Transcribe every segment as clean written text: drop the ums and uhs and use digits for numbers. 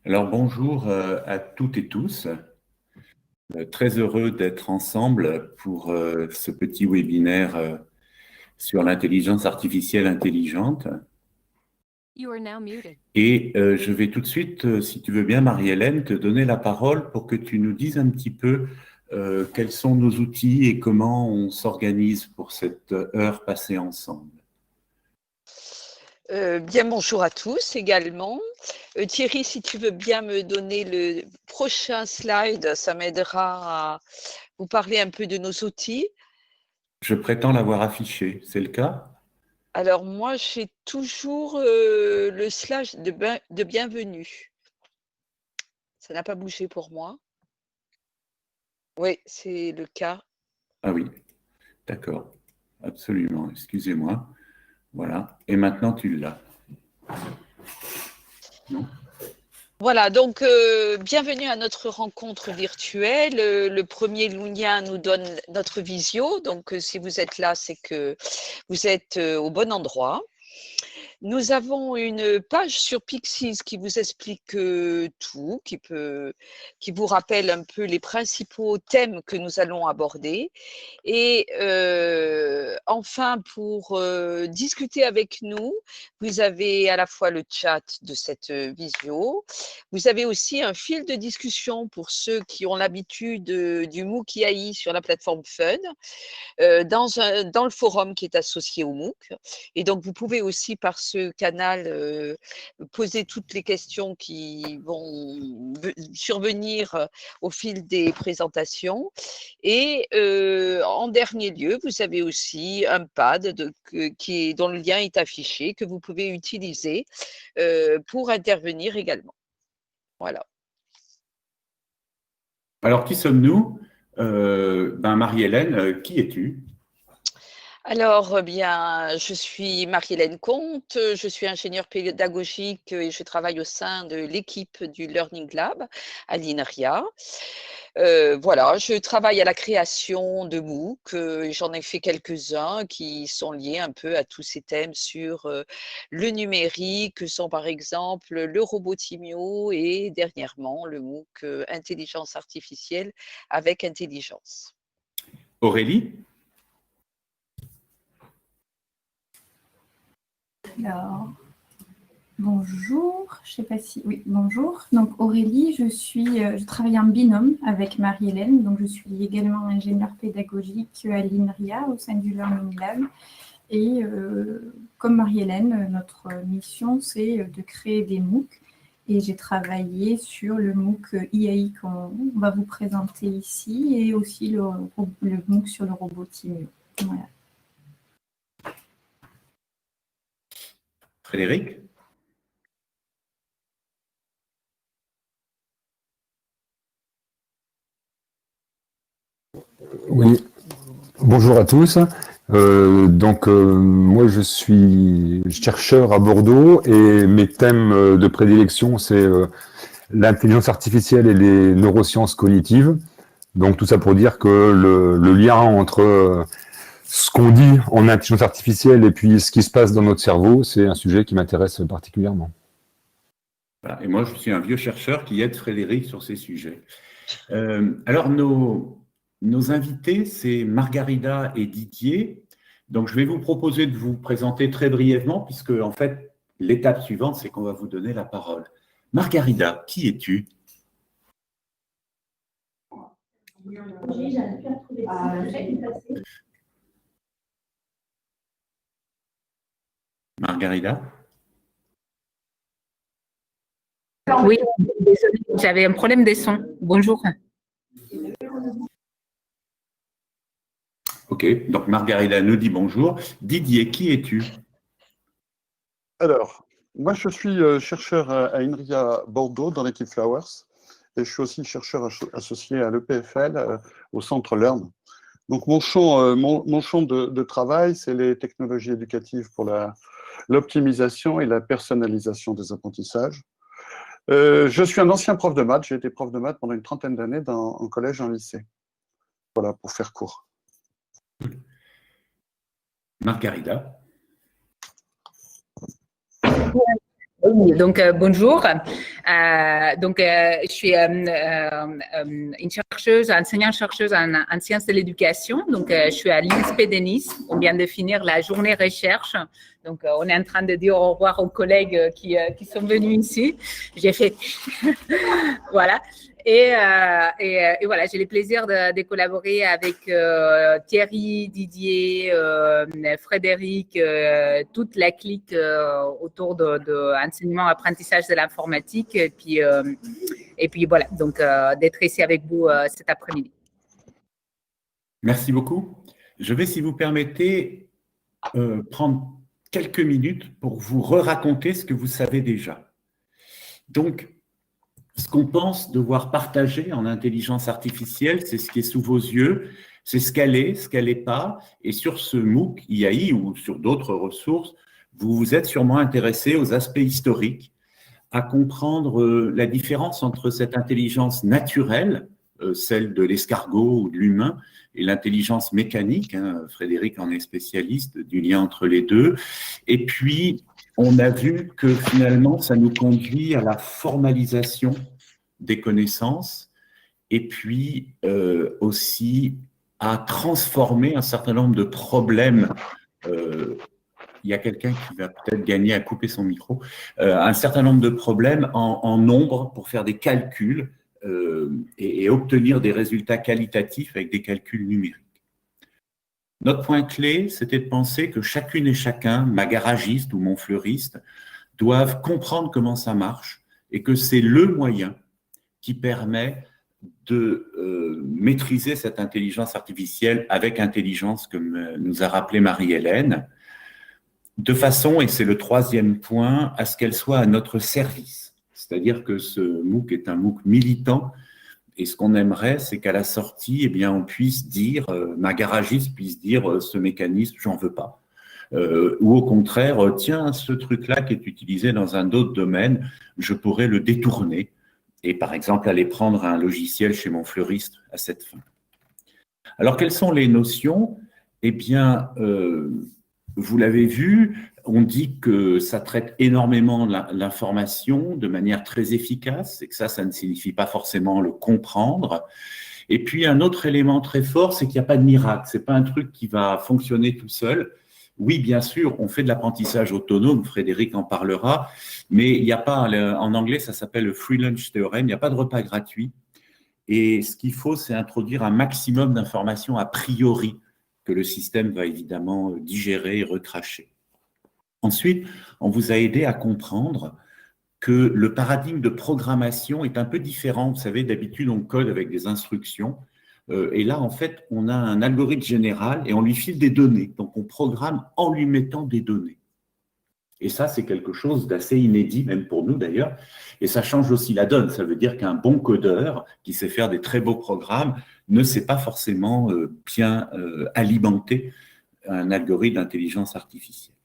Alors bonjour à toutes et tous. Très heureux d'être ensemble pour ce petit webinaire sur l'intelligence artificielle intelligente. Et je vais tout de suite, si tu veux bien, Marie-Hélène, te donner la parole pour que tu nous dises un petit peu quels sont nos outils et comment on s'organise pour cette heure passée ensemble. Bien, bonjour à tous également. Thierry, si tu veux bien me donner le prochain slide, ça m'aidera à vous parler un peu de nos outils. Je prétends l'avoir affiché, c'est le cas? Alors moi, j'ai toujours le slide de bienvenue. Ça n'a pas bougé pour moi. Oui, c'est le cas. Ah oui, d'accord, absolument, excusez-moi. Voilà, et maintenant tu l'as. Non ? Voilà, donc bienvenue à notre rencontre virtuelle. Le premier lien nous donne notre visio. Donc si vous êtes là, c'est que vous êtes au bon endroit. Nous avons une page sur Pixies qui vous explique tout, qui vous rappelle un peu les principaux thèmes que nous allons aborder. Et enfin, pour discuter avec nous, vous avez à la fois le chat de cette visio, vous avez aussi un fil de discussion pour ceux qui ont l'habitude du MOOC IAI sur la plateforme Fun, dans le forum qui est associé au MOOC. Et donc, vous pouvez aussi, par ce canal, poser toutes les questions qui vont survenir au fil des présentations. Et en dernier lieu, vous avez aussi un pad dont le lien est affiché, que vous pouvez utiliser pour intervenir également. Voilà. Alors, qui sommes-nous? Marie-Hélène, qui es-tu? Alors, bien, je suis Marie-Hélène Comte, je suis ingénieure pédagogique et je travaille au sein de l'équipe du Learning Lab à l'INRIA. Voilà, je travaille à la création de MOOC, j'en ai fait quelques-uns qui sont liés un peu à tous ces thèmes sur le numérique, que sont par exemple le robot Timio et dernièrement le MOOC Intelligence artificielle avec intelligence. Aurélie? Alors, bonjour, je ne sais pas si... Oui, bonjour. Donc Aurélie, je travaille en binôme avec Marie-Hélène, donc je suis également ingénieure pédagogique à l'INRIA au sein du Learning Lab. Et comme Marie-Hélène, notre mission, c'est de créer des MOOC. Et j'ai travaillé sur le MOOC IAI qu'on va vous présenter ici et aussi le MOOC sur le robot Timio. Voilà. Frédéric? Oui, bonjour à tous. Moi, je suis chercheur à Bordeaux et mes thèmes de prédilection, c'est l'intelligence artificielle et les neurosciences cognitives. Donc, tout ça pour dire que le lien entre ce qu'on dit en intelligence artificielle et puis ce qui se passe dans notre cerveau, c'est un sujet qui m'intéresse particulièrement. Voilà. Et moi, je suis un vieux chercheur qui aide Frédéric sur ces sujets. Alors, nos invités, c'est Margarida et Didier. Donc, je vais vous proposer de vous présenter très brièvement, puisque, en fait, l'étape suivante, c'est qu'on va vous donner la parole. Margarida, qui es-tu? Margarida? Oui, désolée, j'avais un problème de son. Bonjour. Ok, donc Margarida nous dit bonjour. Didier, qui es-tu? Alors, moi je suis chercheur à INRIA Bordeaux dans l'équipe Flowers et je suis aussi chercheur associé à l'EPFL au centre Learn. Donc mon champ, de travail, c'est les technologies éducatives pour l'optimisation et la personnalisation des apprentissages. Je suis un ancien prof de maths, j'ai été prof de maths pendant une trentaine d'années en collège et en lycée. Voilà, pour faire court. Margarida? Oui, donc bonjour. Je suis une chercheuse, enseignante-chercheuse en sciences de l'éducation. Donc, je suis à l'INSP de Nice. On vient de finir la journée recherche. Donc, on est en train de dire au revoir aux collègues qui sont venus ici. J'ai fait voilà. Et voilà, j'ai le plaisir de collaborer avec Thierry, Didier, Frédéric, toute la clique autour de enseignement, apprentissage de l'informatique. Et puis voilà, donc d'être ici avec vous cet après-midi. Merci beaucoup. Je vais, si vous permettez, prendre quelques minutes pour vous raconter ce que vous savez déjà. Donc, ce qu'on pense devoir partager en intelligence artificielle, c'est ce qui est sous vos yeux, c'est ce qu'elle est pas. Et sur ce MOOC IAI ou sur d'autres ressources, vous vous êtes sûrement intéressé aux aspects historiques, à comprendre la différence entre cette intelligence naturelle, celle de l'escargot ou de l'humain, et l'intelligence mécanique, hein, Frédéric en est spécialiste, du lien entre les deux. Et puis, on a vu que finalement, ça nous conduit à la formalisation des connaissances et puis aussi à transformer un certain nombre de problèmes. Il y a quelqu'un qui va peut-être gagner à couper son micro. Un certain nombre de problèmes en nombre pour faire des calculs et obtenir des résultats qualitatifs avec des calculs numériques. Notre point clé, c'était de penser que chacune et chacun, ma garagiste ou mon fleuriste, doivent comprendre comment ça marche et que c'est le moyen qui permet de maîtriser cette intelligence artificielle avec intelligence, comme nous a rappelé Marie-Hélène, de façon, et c'est le troisième point, à ce qu'elle soit à notre service. C'est-à-dire que ce MOOC est un MOOC militant. Et ce qu'on aimerait, c'est qu'à la sortie, eh bien, on puisse dire, ma garagiste puisse dire, ce mécanisme, j'en veux pas. Ou au contraire, tiens, ce truc-là qui est utilisé dans un autre domaine, je pourrais le détourner. Et par exemple, aller prendre un logiciel chez mon fleuriste à cette fin. Alors, quelles sont les notions? Eh bien, vous l'avez vu, on dit que ça traite énormément l'information de manière très efficace et que ça ne signifie pas forcément le comprendre. Et puis, un autre élément très fort, c'est qu'il n'y a pas de miracle. Ce n'est pas un truc qui va fonctionner tout seul. Oui, bien sûr, on fait de l'apprentissage autonome, Frédéric en parlera, mais il n'y a pas, en anglais, ça s'appelle le free lunch theorem, il n'y a pas de repas gratuit. Et ce qu'il faut, c'est introduire un maximum d'informations a priori que le système va évidemment digérer et recracher. Ensuite, on vous a aidé à comprendre que le paradigme de programmation est un peu différent. Vous savez, d'habitude, on code avec des instructions. Et là, en fait, on a un algorithme général et on lui file des données. Donc, on programme en lui mettant des données. Et ça, c'est quelque chose d'assez inédit, même pour nous d'ailleurs. Et ça change aussi la donne. Ça veut dire qu'un bon codeur qui sait faire des très beaux programmes ne sait pas forcément bien alimenter un algorithme d'intelligence artificielle.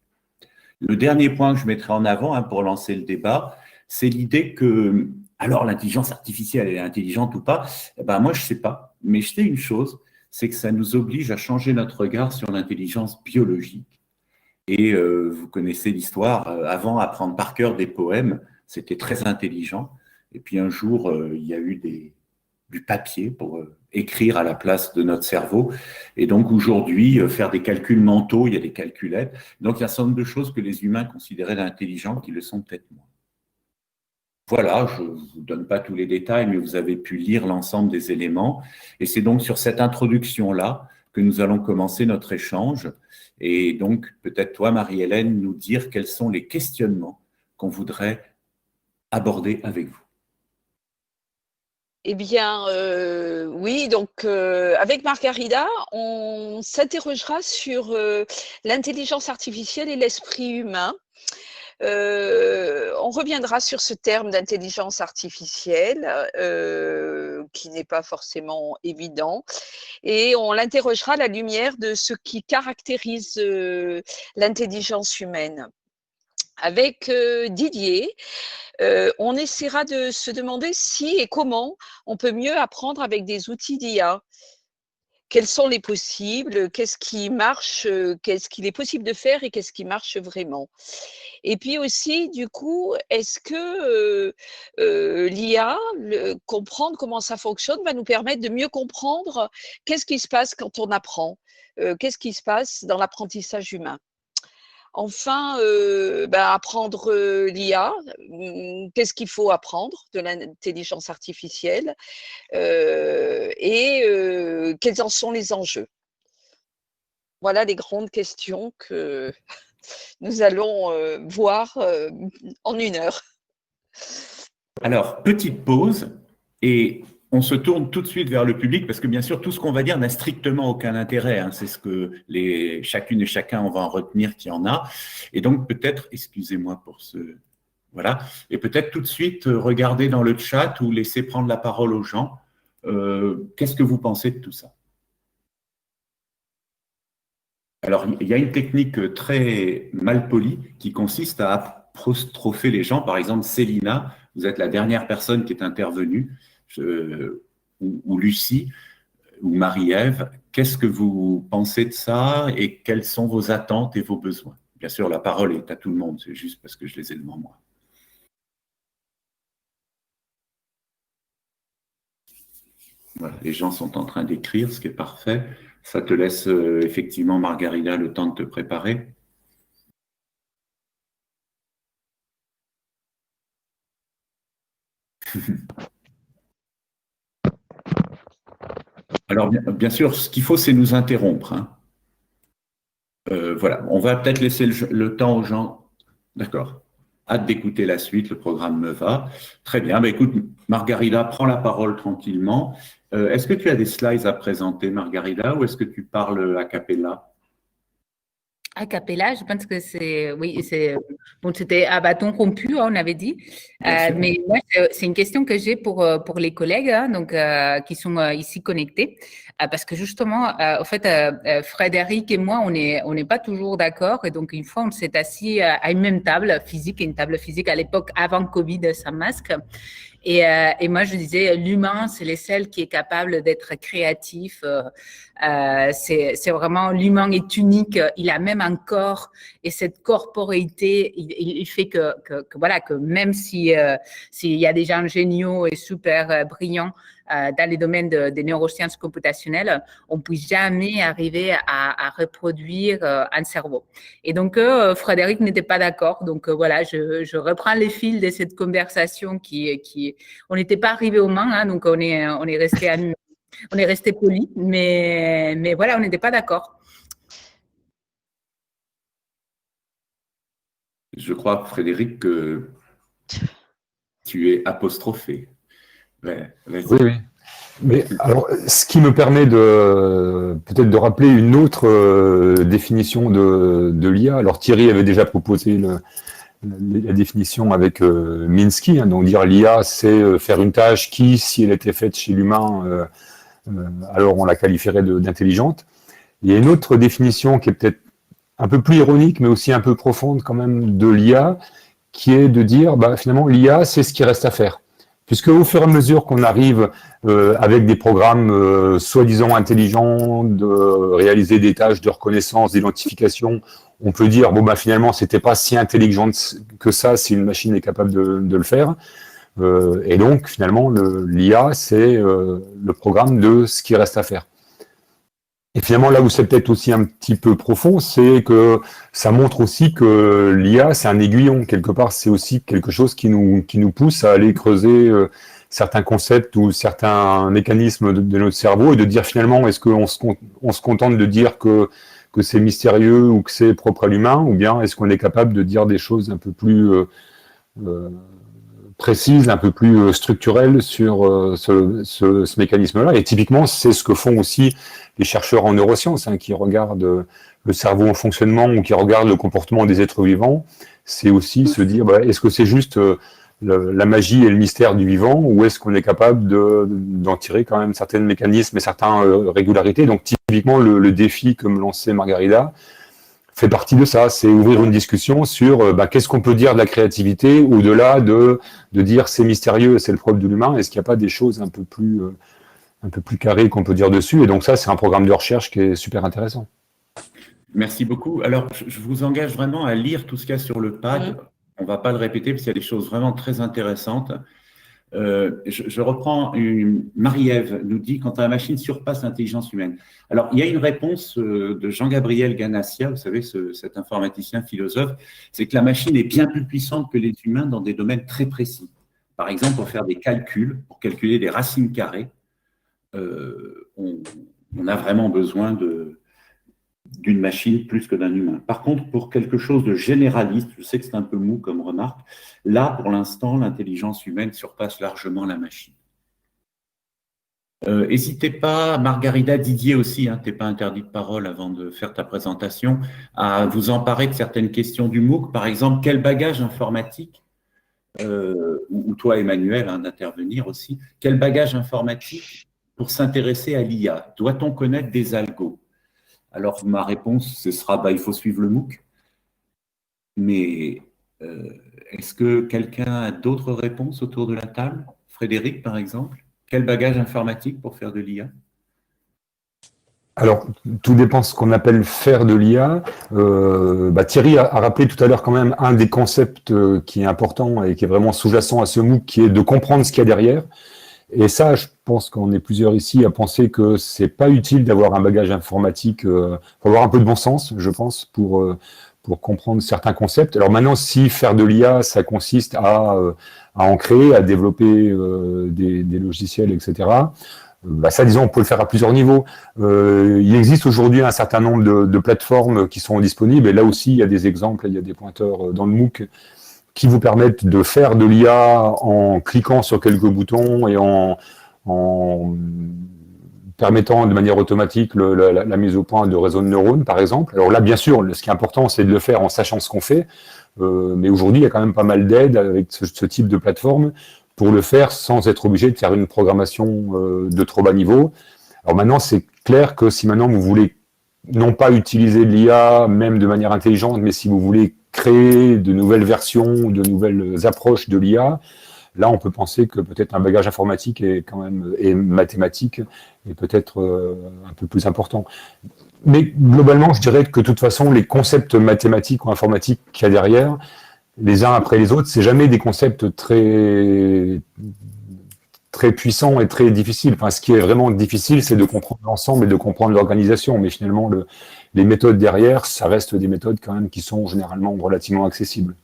Le dernier point que je mettrai en avant pour lancer le débat, c'est l'idée que, alors l'intelligence artificielle, elle est intelligente ou pas? Ben, moi, je ne sais pas. Mais je sais une chose, c'est que ça nous oblige à changer notre regard sur l'intelligence biologique. Et vous connaissez l'histoire, avant, apprendre par cœur des poèmes, c'était très intelligent. Et puis un jour, il y a eu du papier pour écrire à la place de notre cerveau. Et donc aujourd'hui, faire des calculs mentaux, il y a des calculettes. Donc il y a un certain nombre de choses que les humains considéraient intelligentes qui le sont peut-être moins. Voilà, je ne vous donne pas tous les détails, mais vous avez pu lire l'ensemble des éléments. Et c'est donc sur cette introduction-là que nous allons commencer notre échange. Et donc, peut-être toi, Marie-Hélène, nous dire quels sont les questionnements qu'on voudrait aborder avec vous. Eh bien, oui, donc avec Margarida, on s'interrogera sur l'intelligence artificielle et l'esprit humain. On reviendra sur ce terme d'intelligence artificielle qui n'est pas forcément évident et on l'interrogera à la lumière de ce qui caractérise l'intelligence humaine. Avec Didier, on essaiera de se demander si et comment on peut mieux apprendre avec des outils d'IA. quels sont les possibles, qu'est-ce qui marche, qu'est-ce qu'il est possible de faire et qu'est-ce qui marche vraiment. Et puis aussi, du coup, est-ce que l'IA, comprendre comment ça fonctionne, va nous permettre de mieux comprendre qu'est-ce qui se passe quand on apprend, qu'est-ce qui se passe dans l'apprentissage humain. Enfin, apprendre l'IA, qu'est-ce qu'il faut apprendre de l'intelligence artificielle et quels en sont les enjeux. Voilà les grandes questions que nous allons voir en 1 heure. Alors, petite pause et on se tourne tout de suite vers le public parce que bien sûr, tout ce qu'on va dire n'a strictement aucun intérêt. Hein. C'est ce que chacune et chacun, on va en retenir qu'il y en a. Et donc peut-être, excusez-moi pour ce… Voilà. Et peut-être tout de suite regarder dans le chat ou laisser prendre la parole aux gens. Qu'est-ce que vous pensez de tout ça? Alors, il y a une technique très mal polie qui consiste à apostropher les gens. Par exemple, Célina, vous êtes la dernière personne qui est intervenue, ou Lucie, ou Marie-Ève. Qu'est-ce que vous pensez de ça et quelles sont vos attentes et vos besoins? Bien sûr, la parole est à tout le monde, c'est juste parce que je les ai devant moi. Voilà, les gens sont en train d'écrire, ce qui est parfait. Ça te laisse effectivement, Margarida, le temps de te préparer. Alors, bien sûr, ce qu'il faut, c'est nous interrompre. Hein. Voilà, on va peut-être laisser le temps aux gens. D'accord. Hâte d'écouter la suite, le programme me va. Très bien. Écoute, Margarida, prends la parole tranquillement. Est-ce que tu as des slides à présenter, Margarida, ou est-ce que tu parles a cappella? A cappella, je pense que c'est, oui, c'était à bâton rompu, hein, on avait dit. Mais moi, c'est une question que j'ai pour les collègues, hein, donc qui sont ici connectés, parce que justement, en fait, Frédéric et moi, on n'est pas toujours d'accord, et donc une fois, on s'est assis à une même table physique, une table physique à l'époque avant Covid, sans masque. Et moi, je disais, l'humain, c'est le seul qui est capable d'être créatif. C'est vraiment, l'humain est unique. Il a même un corps et cette corporéité, il fait que voilà, que même s'il y a des gens géniaux et super brillants dans les domaines des neurosciences computationnelles, on ne peut jamais arriver à reproduire un cerveau. Et donc, Frédéric n'était pas d'accord. Donc, voilà, je reprends les fils de cette conversation qui on n'était pas arrivé aux mains, hein, donc on est resté poli, mais voilà, on n'était pas d'accord. Je crois, Frédéric, que tu es apostrophé. Ouais, oui. Mais alors, ce qui me permet peut-être de rappeler une autre définition de l'IA. Alors, Thierry avait déjà proposé la définition avec Minsky, hein, donc dire l'IA, c'est faire une tâche qui, si elle était faite chez l'humain, alors on la qualifierait d'intelligente. Il y a une autre définition qui est peut-être un peu plus ironique, mais aussi un peu profonde quand même de l'IA, qui est de dire, finalement, l'IA, c'est ce qui reste à faire. Puisque au fur et à mesure qu'on arrive avec des programmes soi-disant intelligents, de réaliser des tâches de reconnaissance, d'identification, on peut dire, finalement, c'était pas si intelligent que ça si une machine est capable de le faire. Et donc, finalement, l'IA, c'est le programme de ce qui reste à faire. Et finalement, là où c'est peut-être aussi un petit peu profond, c'est que ça montre aussi que l'IA, c'est un aiguillon. Quelque part, c'est aussi quelque chose qui nous pousse à aller creuser certains concepts ou certains mécanismes de notre cerveau et de dire finalement, est-ce qu'on se contente de dire que c'est mystérieux ou que c'est propre à l'humain, ou bien est-ce qu'on est capable de dire des choses un peu plus précises, un peu plus structurelles sur ce mécanisme-là. Et typiquement, c'est ce que font aussi les chercheurs en neurosciences, hein, qui regardent le cerveau en fonctionnement ou qui regardent le comportement des êtres vivants. C'est aussi se dire, est-ce que c'est juste la magie et le mystère du vivant, ou est-ce qu'on est capable d'en tirer quand même certains mécanismes et certaines régularités. Donc typiquement, le défi que me lançait Margarida fait partie de ça, c'est ouvrir une discussion sur qu'est-ce qu'on peut dire de la créativité, au-delà de dire c'est mystérieux, c'est le propre de l'humain, est-ce qu'il n'y a pas des choses un peu plus un peu plus carré qu'on peut dire dessus. Et donc ça, c'est un programme de recherche qui est super intéressant. Merci beaucoup. Alors, je vous engage vraiment à lire tout ce qu'il y a sur le pad. On ne va pas le répéter parce qu'il y a des choses vraiment très intéressantes. Je reprends, Marie-Ève nous dit quand la machine surpasse l'intelligence humaine. Alors, il y a une réponse de Jean-Gabriel Ganassia, vous savez, cet informaticien philosophe, c'est que la machine est bien plus puissante que les humains dans des domaines très précis. Par exemple, pour faire des calculs, pour calculer des racines carrées, on a vraiment besoin d'une machine plus que d'un humain. Par contre, pour quelque chose de généraliste, je sais que c'est un peu mou comme remarque, là, pour l'instant, l'intelligence humaine surpasse largement la machine. N'hésitez pas, Margarida, Didier aussi, tu n'es pas interdit de parole avant de faire ta présentation, à vous emparer de certaines questions du MOOC. Par exemple, quel bagage informatique, ou toi, Emmanuel, d'intervenir aussi, quel bagage informatique pour s'intéresser à l'IA? Doit-on connaître des algos? Alors, ma réponse, ce sera il faut suivre le MOOC. Mais est-ce que quelqu'un a d'autres réponses autour de la table? Frédéric, par exemple? Quel bagage informatique pour faire de l'IA? Alors, tout dépend de ce qu'on appelle faire de l'IA. Thierry a rappelé tout à l'heure quand même un des concepts qui est important et qui est vraiment sous-jacent à ce MOOC, qui est de comprendre ce qu'il y a derrière. Et ça, je pense qu'on est plusieurs ici à penser que c'est pas utile d'avoir un bagage informatique. Faut avoir un peu de bon sens, je pense, pour comprendre certains concepts. Alors maintenant, si faire de l'IA, ça consiste à en créer, à développer des logiciels, etc. Ça, disons, on peut le faire à plusieurs niveaux. Il existe aujourd'hui un certain nombre de plateformes qui sont disponibles. Et là aussi, il y a des exemples, il y a des pointeurs dans le MOOC qui vous permettent de faire de l'IA en cliquant sur quelques boutons et en permettant de manière automatique la mise au point de réseaux de neurones, par exemple. Alors là, bien sûr, ce qui est important, c'est de le faire en sachant ce qu'on fait. Mais aujourd'hui, il y a quand même pas mal d'aides avec ce type de plateforme pour le faire sans être obligé de faire une programmation de trop bas niveau. Alors maintenant, c'est clair que si maintenant vous voulez non pas utiliser de l'IA, même de manière intelligente, mais si vous voulez créer de nouvelles versions, de nouvelles approches de l'IA, là, on peut penser que peut-être un bagage informatique et mathématique est peut-être un peu plus important. Mais globalement, je dirais que de toute façon, les concepts mathématiques ou informatiques qu'il y a derrière, les uns après les autres, c'est jamais des concepts très puissants et très difficiles. Enfin, ce qui est vraiment difficile, c'est de comprendre l'ensemble et de comprendre l'organisation. Mais finalement, les méthodes derrière, ça reste des méthodes quand même qui sont généralement relativement accessibles.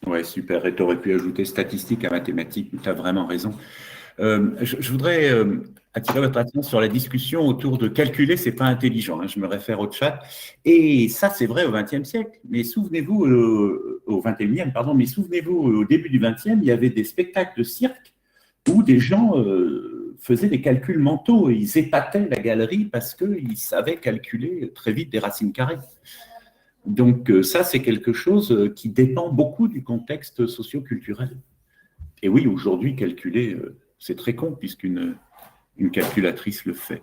Ouais, super. Et tu aurais pu ajouter statistique à mathématiques, tu as vraiment raison. Je voudrais attirer votre attention sur la discussion autour de calculer, c'est pas intelligent, je me réfère au chat. Et ça, c'est vrai au XXe siècle. Mais souvenez-vous, au XXIe, pardon, mais souvenez-vous, au début du XXe, il y avait des spectacles de cirque où des gens faisaient des calculs mentaux et ils épataient la galerie parce qu'ils savaient calculer très vite des racines carrées. Donc ça, c'est quelque chose qui dépend beaucoup du contexte socio-culturel. Et oui, aujourd'hui, calculer, c'est très con puisqu'une calculatrice le fait.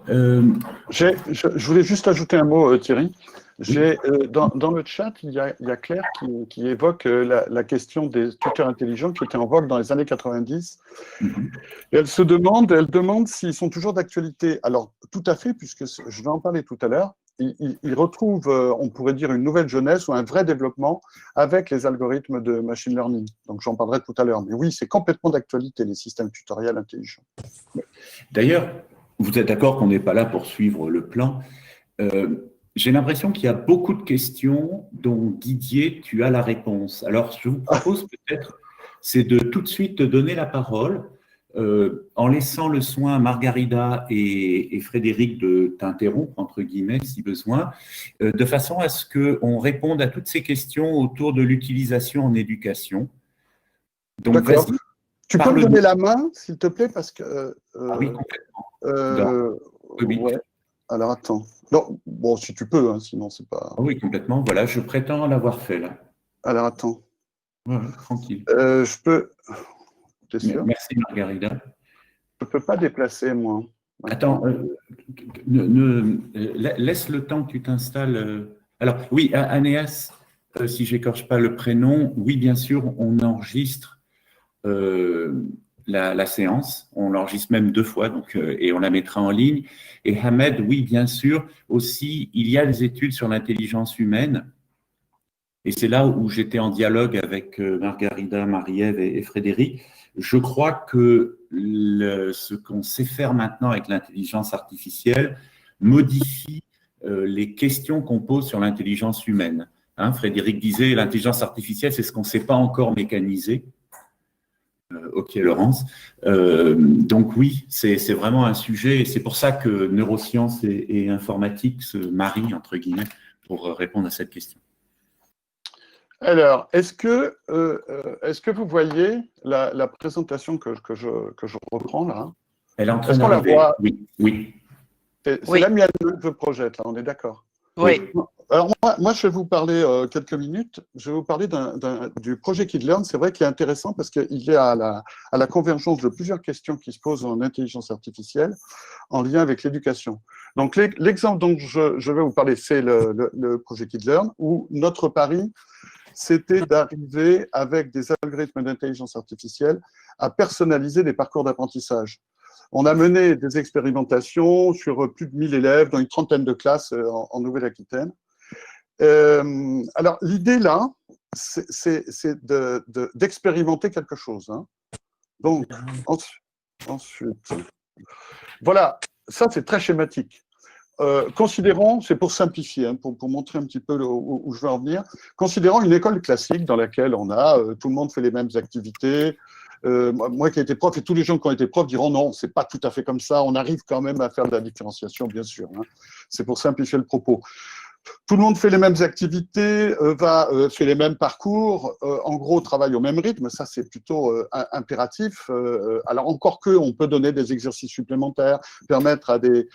Je voulais juste ajouter un mot, Thierry. Dans le chat, il y a Claire qui évoque la question des tuteurs intelligents qui étaient en vogue dans les années 90. Et elle demande s'ils sont toujours d'actualité. Alors, tout à fait, puisque je vais en parler tout à l'heure. Ils retrouvent, on pourrait dire, une nouvelle jeunesse ou un vrai développement avec les algorithmes de machine learning. Donc, j'en parlerai tout à l'heure. Mais oui, c'est complètement d'actualité, les systèmes tutoriels intelligents. D'ailleurs, vous êtes d'accord qu'on n'est pas là pour suivre le plan. J'ai l'impression qu'il y a beaucoup de questions dont, Didier, tu as la réponse. Alors, je vous propose peut-être, c'est de tout de suite te donner la parole, en laissant le soin à Margarida et Frédéric de t'interrompre, entre guillemets, si besoin, de façon à ce qu'on réponde à toutes ces questions autour de l'utilisation en éducation. Donc, d'accord. Tu peux me donner la main, s'il te plaît, parce que… ah oui, complètement. Oui. Ouais. Alors, attends. Non, bon, si tu peux, sinon c'est pas… Ah oui, complètement. Voilà, je prétends l'avoir fait, là. Alors, attends. Voilà, tranquille. Je peux… T'es sûr ? Merci, Margarida. Je ne peux pas déplacer, moi. Attends, laisse le temps que tu t'installes. Alors, oui, Anéas, si j'écorche pas le prénom, oui, bien sûr, on enregistre la séance. On l'enregistre même 2 fois, donc, et on la mettra en ligne. Et Hamed, oui, bien sûr, aussi, il y a des études sur l'intelligence humaine. Et c'est là où j'étais en dialogue avec Margarida, Marie-Ève et Frédéric. Je crois que ce qu'on sait faire maintenant avec l'intelligence artificielle modifie les questions qu'on pose sur l'intelligence humaine. Hein, Frédéric disait, l'intelligence artificielle, c'est ce qu'on ne sait pas encore mécaniser. Ok, Laurence. Donc oui, c'est vraiment un sujet, et c'est pour ça que neurosciences et informatique se marient, entre guillemets, pour répondre à cette question. Alors, est-ce que vous voyez la présentation que je reprends là? Elle est en train Est-ce qu'on la d'arriver. voit? Oui, oui. C'est Oui. la mienne que je projette, là, on est d'accord? Oui. Alors moi, je vais vous parler quelques minutes. Je vais vous parler du projet KidLearn. C'est vrai qu'il est intéressant parce qu'il est à la convergence de plusieurs questions qui se posent en intelligence artificielle en lien avec l'éducation. Donc l'exemple dont je vais vous parler, c'est le projet KidLearn, où notre pari, c'était d'arriver avec des algorithmes d'intelligence artificielle à personnaliser les parcours d'apprentissage. On a mené des expérimentations sur plus de 1000 élèves dans une trentaine de classes en Nouvelle-Aquitaine. Alors, l'idée là, c'est d'expérimenter quelque chose. Hein. Donc, ensuite, voilà, ça c'est très schématique. Considérons, c'est pour simplifier, hein, pour montrer un petit peu où je veux en venir, considérons une école classique dans laquelle on a, tout le monde fait les mêmes activités. Moi qui ai été prof, et tous les gens qui ont été profs diront non, c'est pas tout à fait comme ça, on arrive quand même à faire de la différenciation, bien sûr. Hein. C'est pour simplifier le propos. Tout le monde fait les mêmes activités, fait les mêmes parcours, en gros travaille au même rythme, ça c'est plutôt impératif. Alors encore que, on peut donner des exercices supplémentaires, permettre à des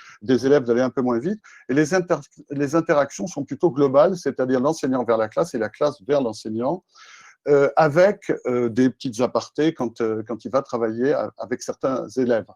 élèves d'aller un peu moins vite, et les interactions sont plutôt globales, c'est-à-dire l'enseignant vers la classe et la classe vers l'enseignant, avec des petites apartés quand il va travailler avec certains élèves.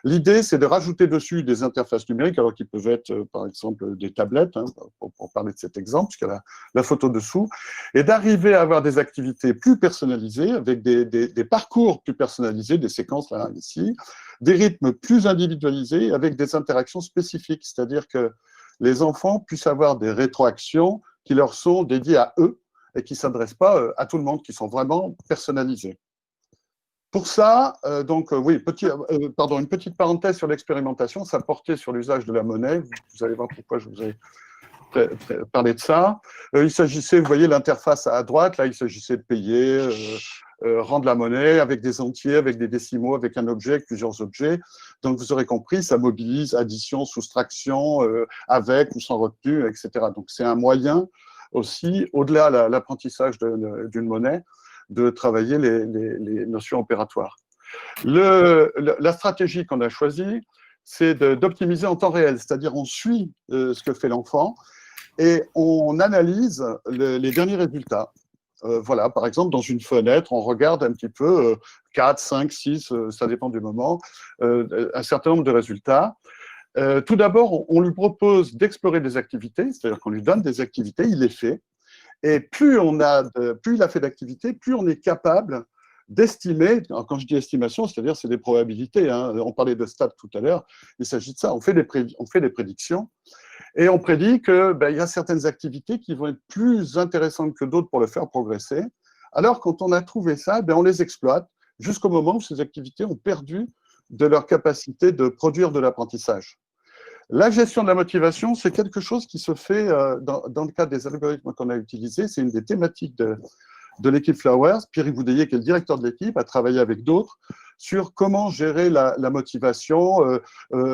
L'idée, c'est de rajouter dessus des interfaces numériques, alors qui peuvent être, par exemple, des tablettes, hein, pour parler de cet exemple, puisqu'il y a la photo dessous, et d'arriver à avoir des activités plus personnalisées, avec des parcours plus personnalisés, des séquences là, ici, des rythmes plus individualisés, avec des interactions spécifiques, c'est-à-dire que les enfants puissent avoir des rétroactions qui leur sont dédiées à eux, et qui ne s'adressent pas à tout le monde, qui sont vraiment personnalisés. Pour ça, oui, une petite parenthèse sur l'expérimentation, ça portait sur l'usage de la monnaie. Vous allez voir pourquoi je vous ai parlé de ça. Il s'agissait, vous voyez l'interface à droite, là, il s'agissait de payer, rendre la monnaie avec des entiers, avec des décimaux, avec un objet, avec plusieurs objets. Donc, vous aurez compris, ça mobilise addition, soustraction, avec ou sans retenue, etc. Donc, c'est un moyen aussi, au-delà de l'apprentissage d'une monnaie, de travailler les notions opératoires. La stratégie qu'on a choisie, c'est d'optimiser en temps réel, c'est-à-dire on suit ce que fait l'enfant et on analyse les derniers résultats. Voilà, par exemple, dans une fenêtre, on regarde un petit peu 4, 5, 6, ça dépend du moment, un certain nombre de résultats. Tout d'abord, on lui propose d'explorer des activités, c'est-à-dire qu'on lui donne des activités, il les fait. Et plus il a fait d'activités, plus on est capable d'estimer, quand je dis estimation, c'est-à-dire c'est des probabilités, hein, on parlait de stats tout à l'heure, il s'agit de ça, on fait des prédictions, et on prédit qu'il y a certaines activités qui vont être plus intéressantes que d'autres pour le faire progresser. Alors, quand on a trouvé ça, on les exploite jusqu'au moment où ces activités ont perdu de leur capacité de produire de l'apprentissage. La gestion de la motivation, c'est quelque chose qui se fait dans le cadre des algorithmes qu'on a utilisés. C'est une des thématiques de l'équipe Flowers. Pierre Boudelier, qui est le directeur de l'équipe, a travaillé avec d'autres sur comment gérer la motivation,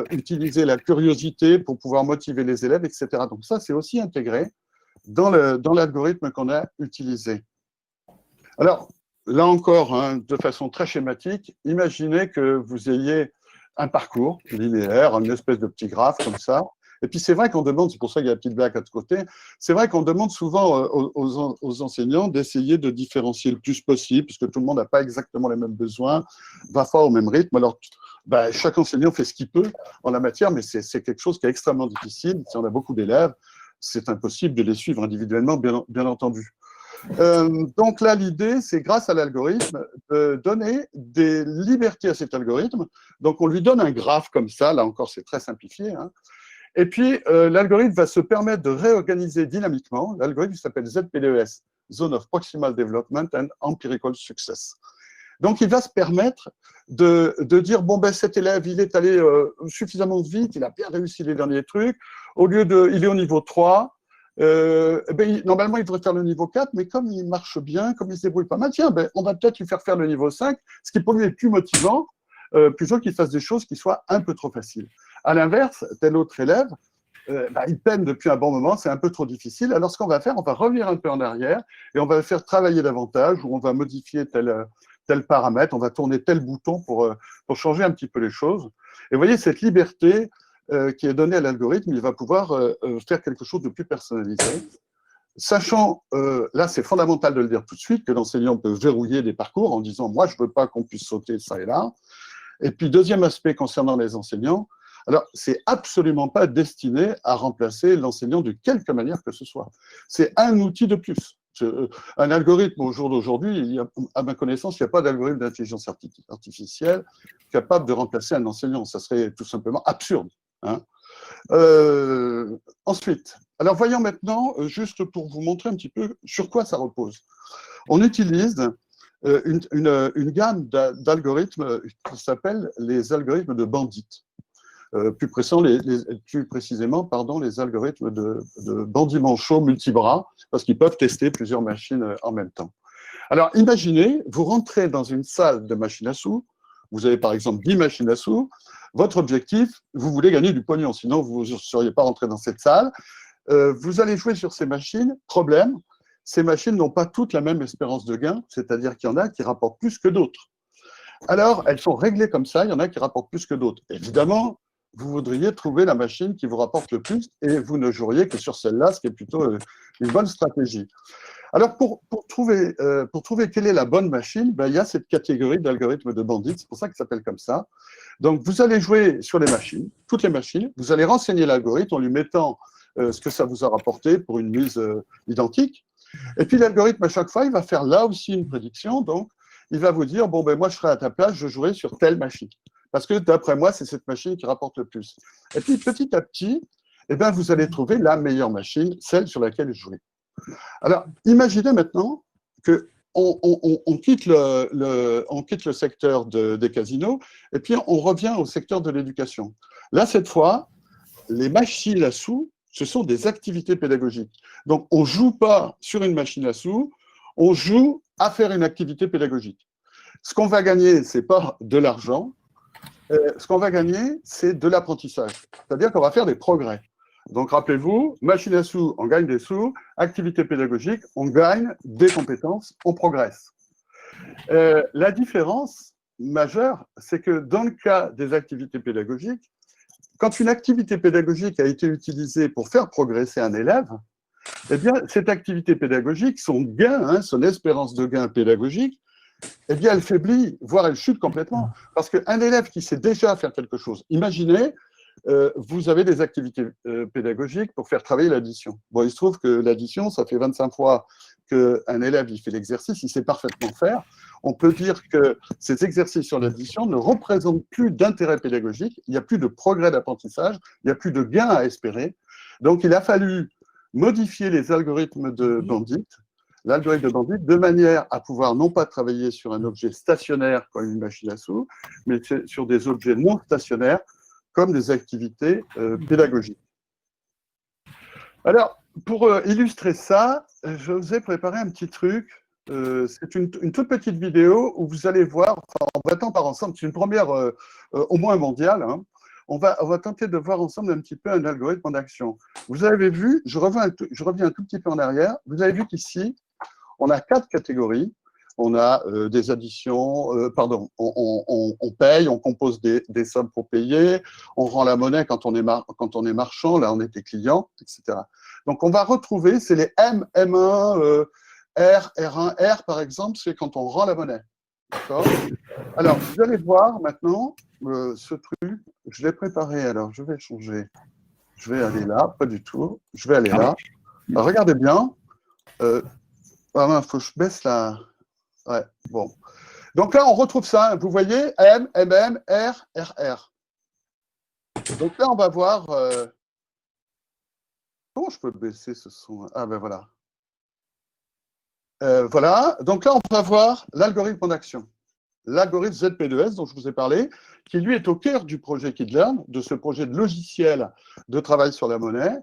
utiliser la curiosité pour pouvoir motiver les élèves, etc. Donc ça, c'est aussi intégré dans l'algorithme qu'on a utilisé. Alors, là encore, hein, de façon très schématique, imaginez que vous ayez un parcours linéaire, une espèce de petit graphe comme ça. Et puis c'est vrai qu'on demande, c'est pour ça qu'il y a la petite blague à côté, c'est vrai qu'on demande souvent aux enseignants d'essayer de différencier le plus possible, parce que tout le monde n'a pas exactement les mêmes besoins, va pas au même rythme. Alors, chaque enseignant fait ce qu'il peut en la matière, mais c'est quelque chose qui est extrêmement difficile. Si on a beaucoup d'élèves, c'est impossible de les suivre individuellement, bien entendu. Donc là, l'idée, c'est grâce à l'algorithme de donner des libertés à cet algorithme. Donc on lui donne un graphe comme ça, là encore c'est très simplifié, hein. Et puis l'algorithme va se permettre de réorganiser dynamiquement. L'algorithme s'appelle ZPDES, Zone of Proximal Development and Empirical Success. Donc il va se permettre de dire, bon ben cet élève, il est allé suffisamment vite, il a bien réussi les derniers trucs, au lieu de, il est au niveau 3, normalement, il devrait faire le niveau 4, mais comme il marche bien, comme il se débrouille pas mal, tiens, on va peut-être lui faire le niveau 5, ce qui pour lui est plus motivant, plutôt qu'il fasse des choses qui soient un peu trop faciles. À l'inverse, tel autre élève, il peine depuis un bon moment, c'est un peu trop difficile. Alors, ce qu'on va faire, on va revenir un peu en arrière et on va le faire travailler davantage, ou on va modifier tel paramètre, on va tourner tel bouton pour changer un petit peu les choses. Et vous voyez, cette liberté qui est donnée à l'algorithme, il va pouvoir faire quelque chose de plus personnalisé. Sachant, là c'est fondamental de le dire tout de suite, que l'enseignant peut verrouiller des parcours en disant « moi je ne veux pas qu'on puisse sauter ça et là ». Et puis deuxième aspect concernant les enseignants, alors c'est absolument pas destiné à remplacer l'enseignant de quelque manière que ce soit. C'est un outil de plus. Un algorithme au jour d'aujourd'hui, à ma connaissance, il n'y a pas d'algorithme d'intelligence artificielle capable de remplacer un enseignant. Ça serait tout simplement absurde, hein. Ensuite, alors voyons maintenant, juste pour vous montrer un petit peu sur quoi ça repose. On utilise une gamme d'algorithmes qui s'appelle les algorithmes de Bandit. Plus précisément, les algorithmes de bandit-manchot multibras, parce qu'ils peuvent tester plusieurs machines en même temps. Alors, imaginez, vous rentrez dans une salle de machines à sous, vous avez par exemple 10 machines à sous, votre objectif, vous voulez gagner du pognon, sinon vous ne seriez pas rentré dans cette salle. Vous allez jouer sur ces machines, problème, ces machines n'ont pas toutes la même espérance de gain, c'est-à-dire qu'il y en a qui rapportent plus que d'autres. Alors, elles sont réglées comme ça, il y en a qui rapportent plus que d'autres. Évidemment, vous voudriez trouver la machine qui vous rapporte le plus et vous ne joueriez que sur celle-là, ce qui est plutôt une bonne stratégie. Alors, pour trouver quelle est la bonne machine, il y a cette catégorie d'algorithmes de Bandit, c'est pour ça que ça s'appelle comme ça. Donc, vous allez jouer sur les machines, toutes les machines, vous allez renseigner l'algorithme en lui mettant ce que ça vous a rapporté pour une mise identique. Et puis, l'algorithme, à chaque fois, il va faire là aussi une prédiction. Donc, il va vous dire, bon, moi, je serai à ta place, je jouerai sur telle machine. Parce que, d'après moi, c'est cette machine qui rapporte le plus. Et puis, petit à petit, vous allez trouver la meilleure machine, celle sur laquelle jouer. Alors, imaginez maintenant qu'on quitte le secteur des casinos et puis on revient au secteur de l'éducation. Là, cette fois, les machines à sous, ce sont des activités pédagogiques. Donc, on ne joue pas sur une machine à sous, on joue à faire une activité pédagogique. Ce qu'on va gagner, ce n'est pas de l'argent, ce qu'on va gagner, c'est de l'apprentissage. C'est-à-dire qu'on va faire des progrès. Donc, rappelez-vous, machine à sous, on gagne des sous, activité pédagogique, on gagne des compétences, on progresse. La différence majeure, c'est que dans le cas des activités pédagogiques, quand une activité pédagogique a été utilisée pour faire progresser un élève, cette activité pédagogique, son gain, son espérance de gain pédagogique, elle faiblit, voire elle chute complètement. Parce qu'un élève qui sait déjà faire quelque chose, imaginez, vous avez des activités pédagogiques pour faire travailler l'addition. Bon, il se trouve que l'addition, ça fait 25 fois qu'un élève il fait l'exercice, il sait parfaitement faire. On peut dire que ces exercices sur l'addition ne représentent plus d'intérêt pédagogique, il n'y a plus de progrès d'apprentissage, il n'y a plus de gain à espérer. Donc, il a fallu modifier les algorithmes de Bandit, l'algorithme de Bandit, de manière à pouvoir non pas travailler sur un objet stationnaire comme une machine à sous, mais sur des objets non stationnaires comme des activités pédagogiques. Alors, pour illustrer ça, je vous ai préparé un petit truc. C'est une toute petite vidéo où vous allez voir, on va tenter par ensemble, c'est une première au moins mondiale, hein. On va tenter de voir ensemble un petit peu un algorithme en action. Vous avez vu, je reviens un tout petit peu en arrière, vous avez vu qu'ici, on a 4 catégories. On a des additions, on paye, on compose des sommes pour payer, on rend la monnaie quand on est marchand, là on était client, etc. Donc on va retrouver, c'est les M, M1, R, R1, R par exemple, c'est quand on rend la monnaie. D'accord ? Alors, vous allez voir maintenant ce truc, je l'ai préparé, alors je vais changer, je vais aller là, pas du tout, je vais aller là. Alors, regardez bien. Ah mince, faut que je baisse la… Ouais, bon. Donc là, on retrouve ça. Vous voyez, M, MM, R, RR. Donc là, on va voir… Comment je peux baisser ce son? Ah ben voilà. Voilà. Donc là, on va voir l'algorithme en action. L'algorithme ZP2S dont je vous ai parlé, qui lui est au cœur du projet KidLearn, de ce projet de logiciel de travail sur la monnaie.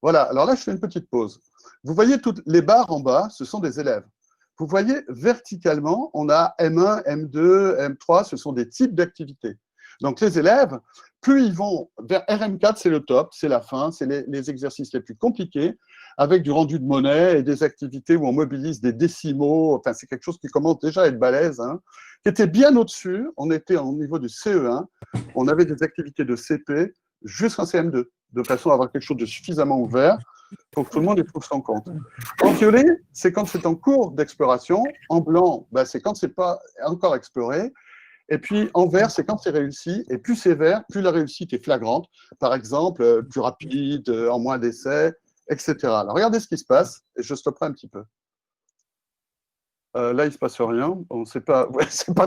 Voilà, alors là, je fais une petite pause. Vous voyez toutes les barres en bas, ce sont des élèves. Vous voyez, verticalement, on a M1, M2, M3, ce sont des types d'activités. Donc les élèves, plus ils vont vers RM4, c'est le top, c'est la fin, c'est les exercices les plus compliqués, avec du rendu de monnaie et des activités où on mobilise des décimaux, enfin c'est quelque chose qui commence déjà à être balèze, hein, qui était bien au-dessus, on était au niveau du CE1, on avait des activités de CP jusqu'en CM2, de façon à avoir quelque chose de suffisamment ouvert pour que tout le monde y trouve son compte. En violet, c'est quand c'est en cours d'exploration, en blanc, ben, c'est quand c'est pas encore exploré, et puis en vert, c'est quand c'est réussi, et plus c'est vert, plus la réussite est flagrante, par exemple, plus rapide, en moins d'essais, etc. Alors regardez ce qui se passe, et je stopperai un petit peu. Là, il ne se passe rien, bon, c'est pas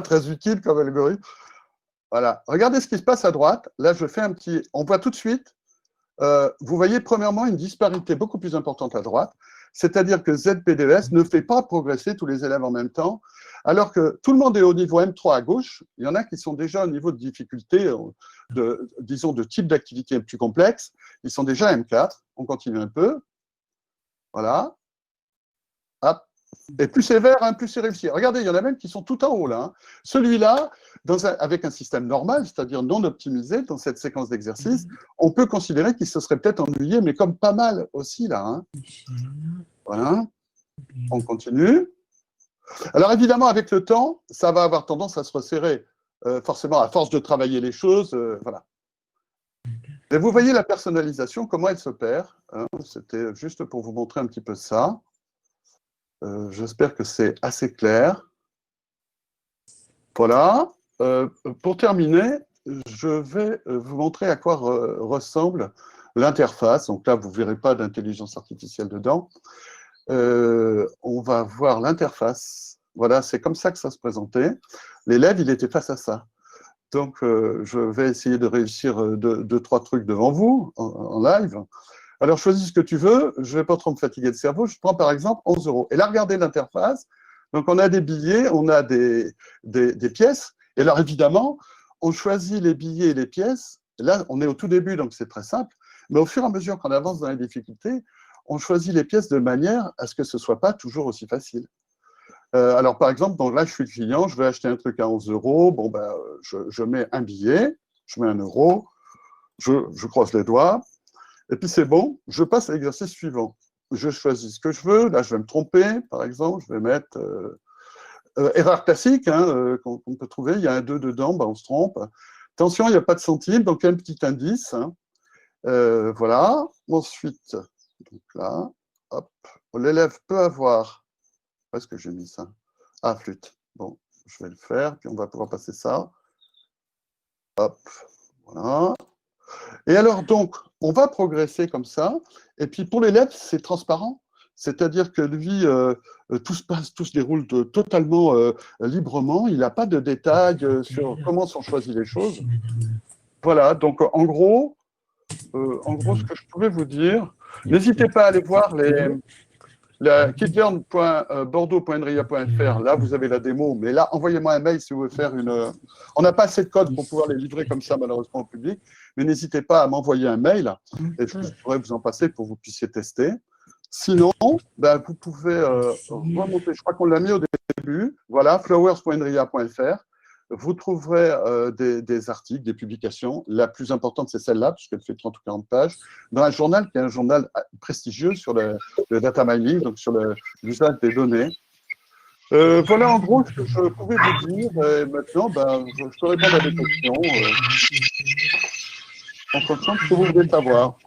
très utile comme algorithme. Voilà, regardez ce qui se passe à droite, là je fais un petit… On voit tout de suite, vous voyez premièrement une disparité beaucoup plus importante à droite, c'est-à-dire que ZPDES ne fait pas progresser tous les élèves en même temps, alors que tout le monde est au niveau M3 à gauche, il y en a qui sont déjà au niveau de difficulté, disons de type d'activité plus complexe, ils sont déjà M4, on continue un peu, voilà, hop. Et plus c'est vert, hein, plus c'est réussi. Regardez, il y en a même qui sont tout en haut là. Hein. Celui-là, avec un système normal, c'est-à-dire non optimisé dans cette séquence d'exercices, on peut considérer qu'il se serait peut-être ennuyé, mais comme pas mal aussi là. Hein. Voilà. On continue. Alors évidemment, avec le temps, ça va avoir tendance à se resserrer, forcément à force de travailler les choses. Voilà. Et vous voyez la personnalisation, comment elle s'opère. Hein. C'était juste pour vous montrer un petit peu ça. J'espère que c'est assez clair. Voilà. Pour terminer, je vais vous montrer à quoi ressemble l'interface. Donc là, vous ne verrez pas d'intelligence artificielle dedans. On va voir l'interface. Voilà, c'est comme ça que ça se présentait. L'élève, il était face à ça. Donc, je vais essayer de réussir deux, trois trucs devant vous, en live. Alors, choisis ce que tu veux. Je ne vais pas trop me fatiguer de cerveau. Je prends par exemple 11 €. Et là, regardez l'interface. Donc, on a des billets, on a des pièces. Et alors, évidemment, on choisit les billets et les pièces. Là, on est au tout début, donc c'est très simple. Mais au fur et à mesure qu'on avance dans les difficultés, on choisit les pièces de manière à ce que ce ne soit pas toujours aussi facile. Alors, par exemple, donc là, je suis client, je vais acheter un truc à 11 €. Bon, ben, je mets un billet, je mets 1 €, je croise les doigts. Et puis c'est bon, je passe à l'exercice suivant. Je choisis ce que je veux. Là, je vais me tromper, par exemple. Je vais mettre erreur classique hein, qu'on peut trouver. Il y a un 2 dedans, ben, on se trompe. Attention, il n'y a pas de centime, donc il y a un petit indice. Hein. Voilà. Ensuite, donc là, hop, l'élève peut avoir… Où est-ce que j'ai mis ça? Ah, flûte. Bon, je vais le faire, puis on va pouvoir passer ça. Hop, voilà. Et alors, donc, on va progresser comme ça. Et puis, pour l'élève, c'est transparent. C'est-à-dire que lui, tout se déroule totalement librement. Il n'a pas de détails sur comment sont choisies les choses. Voilà, donc en gros, ce que je pouvais vous dire, n'hésitez pas à aller voir KidLearn.bordeaux.nria.fr. Là, vous avez la démo. Mais là, envoyez-moi un mail si vous voulez faire une… On n'a pas assez de code pour pouvoir les livrer comme ça, malheureusement, au public. Mais n'hésitez pas à m'envoyer un mail et je pourrais vous en passer pour que vous puissiez tester. Sinon, ben, vous pouvez remonter. Je crois qu'on l'a mis au début. Voilà, flowers.nria.fr. Vous trouverez des articles, des publications. La plus importante, c'est celle-là, puisqu'elle fait 30 ou 40 pages, dans un journal qui est un journal prestigieux sur le data mining, donc sur l'usage des données. Voilà en gros ce que je pouvais vous dire. Et maintenant, ben, je peux répondre à des questions en fonction de ce que vous voulez savoir.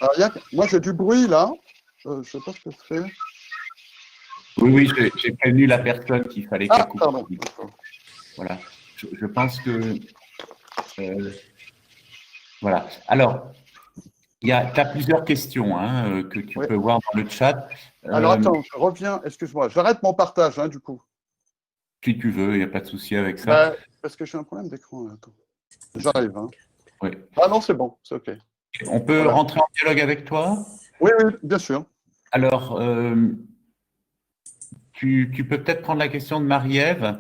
Alors, moi, j'ai du bruit là. Je ne sais pas ce que c'est. Oui, j'ai prévenu la personne qu'il fallait qu'elle coupe. Pardon. Voilà. Je pense que… voilà. Alors, Tu as plusieurs questions hein, que tu peux voir dans le chat. Alors attends, je reviens, excuse-moi, j'arrête mon partage du coup. Si tu veux, il n'y a pas de souci avec ça. Parce que j'ai un problème d'écran. Attends. J'arrive. Oui. Ah non, c'est bon, c'est OK. On peut rentrer en dialogue avec toi? Oui, bien sûr. Alors, tu peux peut-être prendre la question de Marie-Ève,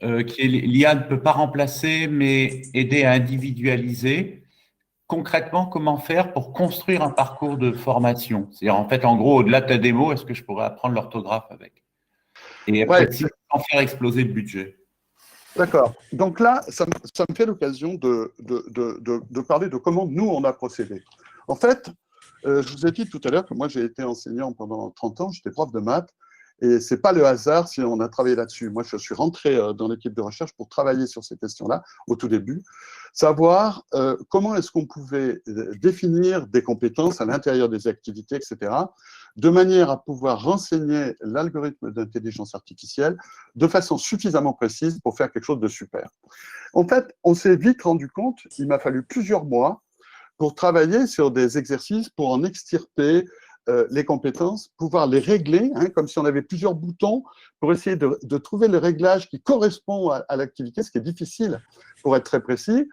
qui est l'IA ne peut pas remplacer, mais aider à individualiser. Concrètement, comment faire pour construire un parcours de formation? C'est-à-dire, en fait, en gros, au-delà de ta démo, est-ce que je pourrais apprendre l'orthographe avec? Et après, sans faire exploser le budget. D'accord. Donc là, ça me fait l'occasion de parler de comment nous, on a procédé. En fait, je vous ai dit tout à l'heure que moi, j'ai été enseignant pendant 30 ans, j'étais prof de maths, et ce n'est pas le hasard si on a travaillé là-dessus. Moi, je suis rentré dans l'équipe de recherche pour travailler sur ces questions-là, au tout début, savoir comment est-ce qu'on pouvait définir des compétences à l'intérieur des activités, etc., de manière à pouvoir renseigner l'algorithme d'intelligence artificielle de façon suffisamment précise pour faire quelque chose de super. En fait, on s'est vite rendu compte, il m'a fallu plusieurs mois pour travailler sur des exercices pour en extirper les compétences, pouvoir les régler, comme si on avait plusieurs boutons pour essayer de trouver le réglage qui correspond à l'activité, ce qui est difficile pour être très précis.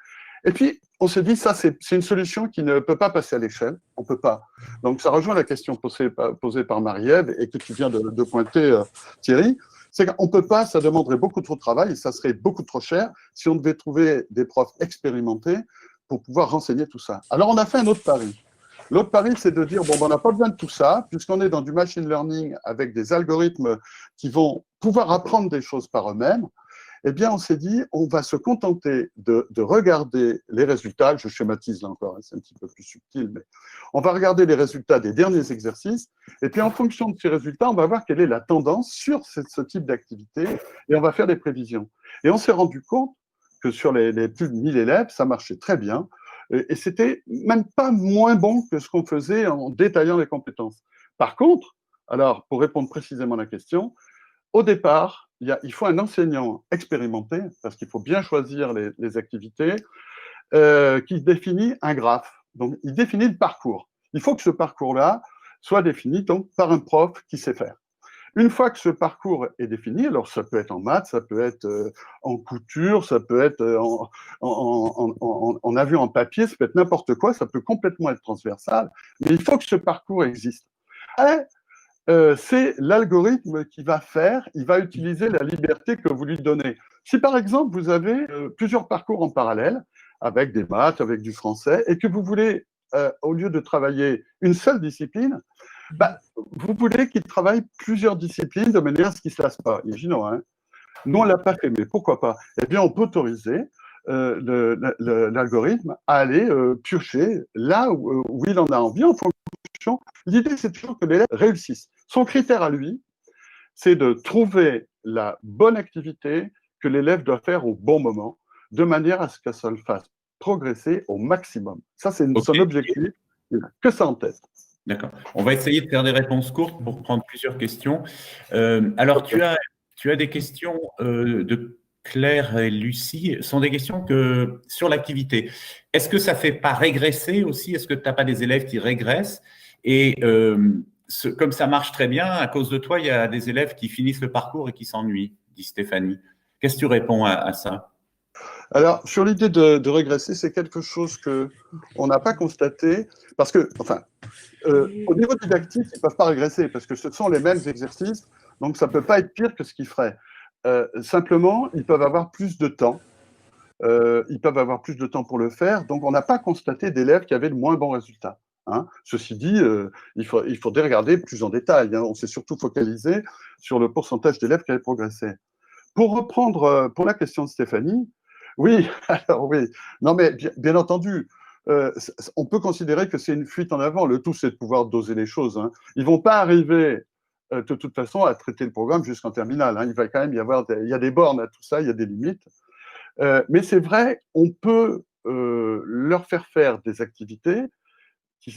Et puis, on s'est dit, ça, c'est une solution qui ne peut pas passer à l'échelle. On ne peut pas. Donc, ça rejoint la question posée par Marie-Ève et que tu viens de pointer, Thierry. C'est qu'on ne peut pas, ça demanderait beaucoup trop de travail et ça serait beaucoup trop cher si on devait trouver des profs expérimentés pour pouvoir renseigner tout ça. Alors, on a fait un autre pari. L'autre pari, c'est de dire, bon, on n'a pas besoin de tout ça, puisqu'on est dans du machine learning avec des algorithmes qui vont pouvoir apprendre des choses par eux-mêmes. Eh bien, on s'est dit, on va se contenter de regarder les résultats. Je schématise là encore, c'est un petit peu plus subtil, mais on va regarder les résultats des derniers exercices. Et puis, en fonction de ces résultats, on va voir quelle est la tendance sur ce type d'activité et on va faire des prévisions. Et on s'est rendu compte que sur les plus de 1000 élèves, ça marchait très bien. Et c'était même pas moins bon que ce qu'on faisait en détaillant les compétences. Par contre, alors, pour répondre précisément à la question, au départ, il faut un enseignant expérimenté, parce qu'il faut bien choisir les activités, qui définit un graphe. Donc, il définit le parcours. Il faut que ce parcours-là soit défini donc, par un prof qui sait faire. Une fois que ce parcours est défini, alors ça peut être en maths, ça peut être en couture, ça peut être en avion en papier, ça peut être n'importe quoi, ça peut complètement être transversal, mais il faut que ce parcours existe. C'est l'algorithme qui va faire, il va utiliser la liberté que vous lui donnez. Si par exemple vous avez plusieurs parcours en parallèle, avec des maths, avec du français, et que vous voulez, au lieu de travailler une seule discipline, vous voulez qu'il travaille plusieurs disciplines de manière à ce qu'il ne se lasse pas. Imaginons, nous on ne l'a pas fait, mais pourquoi pas? Eh bien, on peut autoriser l'algorithme à aller piocher là où il en a envie en fonction. L'idée, c'est toujours que l'élève réussisse. Son critère à lui, c'est de trouver la bonne activité que l'élève doit faire au bon moment, de manière à ce que ça le fasse progresser au maximum. Ça, c'est son objectif. Il n'a que ça en tête. D'accord. On va essayer de faire des réponses courtes pour prendre plusieurs questions. Alors, tu as des questions de Claire et Lucie. Ce sont des questions sur l'activité. Est-ce que ça ne fait pas régresser aussi? Est-ce que tu n'as pas des élèves qui régressent? Et comme ça marche très bien, à cause de toi, il y a des élèves qui finissent le parcours et qui s'ennuient, dit Stéphanie. Qu'est-ce que tu réponds à ça? Alors, sur l'idée de régresser, c'est quelque chose qu'on n'a pas constaté, parce que, au niveau didactique, ils ne peuvent pas régresser, parce que ce sont les mêmes exercices, donc ça ne peut pas être pire que ce qu'ils feraient. Simplement, ils peuvent avoir plus de temps. Ils peuvent avoir plus de temps pour le faire, donc on n'a pas constaté d'élèves qui avaient de moins bons résultats. Ceci dit, il faudrait regarder plus en détail. On s'est surtout focalisé sur le pourcentage d'élèves qui avaient progressé. Pour reprendre, pour la question de Stéphanie, oui, alors oui, non mais bien entendu, on peut considérer que c'est une fuite en avant. Le tout, c'est de pouvoir doser les choses. Ils ne vont pas arriver de toute façon à traiter le programme jusqu'en terminale. Il va quand même y avoir il y a des bornes à tout ça, il y a des limites. Mais c'est vrai, on peut leur faire des activités,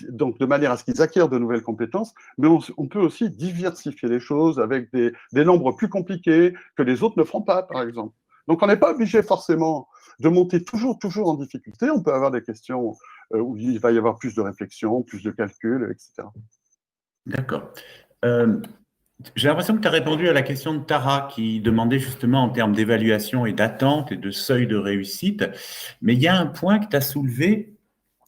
donc de manière à ce qu'ils acquièrent de nouvelles compétences, mais on peut aussi diversifier les choses avec des nombres plus compliqués que les autres ne feront pas, par exemple. Donc, on n'est pas obligé forcément de monter toujours en difficulté. On peut avoir des questions où il va y avoir plus de réflexion, plus de calcul, etc. D'accord. J'ai l'impression que tu as répondu à la question de Tara qui demandait justement en termes d'évaluation et d'attente et de seuil de réussite. Mais il y a un point que tu as soulevé,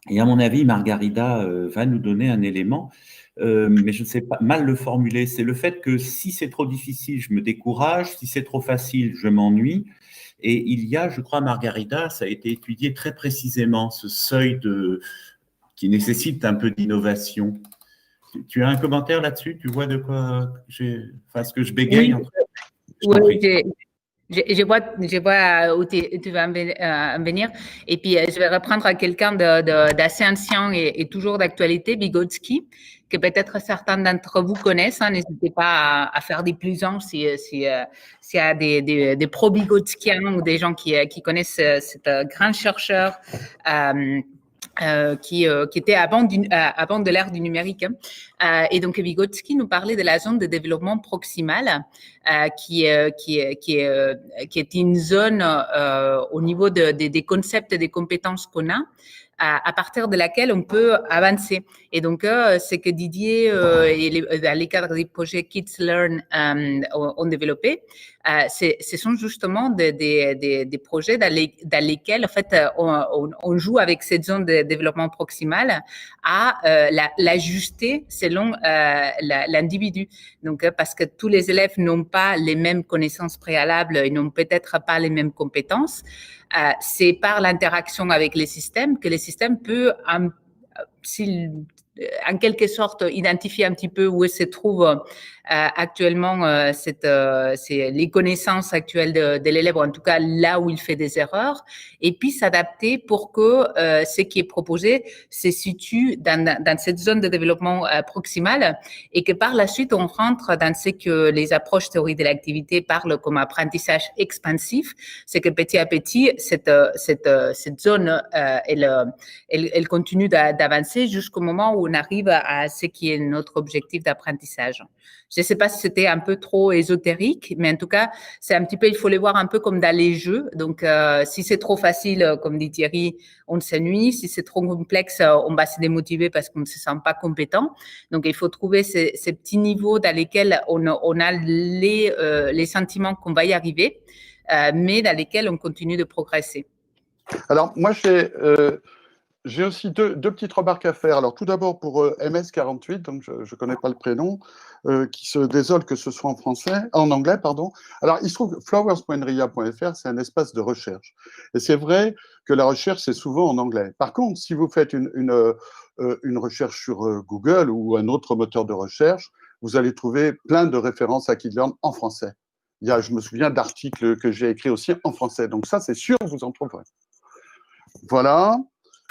et à mon avis, Margarida va nous donner un élément, mais je ne sais pas mal le formuler. C'est le fait que si c'est trop difficile, je me décourage, si c'est trop facile, je m'ennuie. Et il y a, je crois, Margarida, ça a été étudié très précisément, ce seuil qui nécessite un peu d'innovation. Tu as un commentaire là-dessus? Tu vois de quoi ce que je bégaye? Oui, je vois où tu vas en venir. Et puis, je vais reprendre quelqu'un d'assez ancien et toujours d'actualité, Vygotsky, que peut-être certains d'entre vous connaissent. Hein. N'hésitez pas à faire des plusions s'il y a des pro-Vygotskiens ou des gens qui connaissent cet grand chercheur qui était avant de l'ère du numérique. Et donc, Vygotsky nous parlait de la zone de développement proximal, qui est une zone au niveau des concepts et des compétences qu'on a, à partir de laquelle on peut avancer. Et donc, c'est que Didier et dans les cadres des projets Kids Learn ont développé. Ce sont justement des projets dans lesquels, en fait, on joue avec cette zone de développement proximal à l'ajuster selon l'individu. Donc, parce que tous les élèves n'ont pas les mêmes connaissances préalables, ils n'ont peut-être pas les mêmes compétences. C'est par l'interaction avec les systèmes que les systèmes peuvent, en quelque sorte, identifier un petit peu où se trouve actuellement c'est les connaissances actuelles de l'élève, ou en tout cas là où il fait des erreurs, et puis s'adapter pour que ce qui est proposé se situe dans cette zone de développement proximal, et que par la suite on rentre dans ce que les approches théorie de l'activité parlent comme apprentissage expansif. C'est que petit à petit cette zone elle continue d'avancer jusqu'au moment où on arrive à ce qui est notre objectif d'apprentissage. Je ne sais pas si c'était un peu trop ésotérique, mais en tout cas, c'est un petit peu, il faut les voir un peu comme dans les jeux. Donc, si c'est trop facile, comme dit Thierry, on s'ennuie. Si c'est trop complexe, on va se démotiver parce qu'on ne se sent pas compétent. Donc, il faut trouver ces petits niveaux dans lesquels on a les sentiments qu'on va y arriver, mais dans lesquels on continue de progresser. Alors, moi, j'ai aussi deux petites remarques à faire. Alors, tout d'abord, pour MS48, donc je ne connais pas le prénom, qui se désole que ce soit en anglais, pardon. Alors, il se trouve que flowers.nria.fr, c'est un espace de recherche. Et c'est vrai que la recherche, c'est souvent en anglais. Par contre, si vous faites une recherche sur Google ou un autre moteur de recherche, vous allez trouver plein de références à Kidlearn en français. Je me souviens d'articles que j'ai écrits aussi en français. Donc ça, c'est sûr, vous en trouverez. Voilà.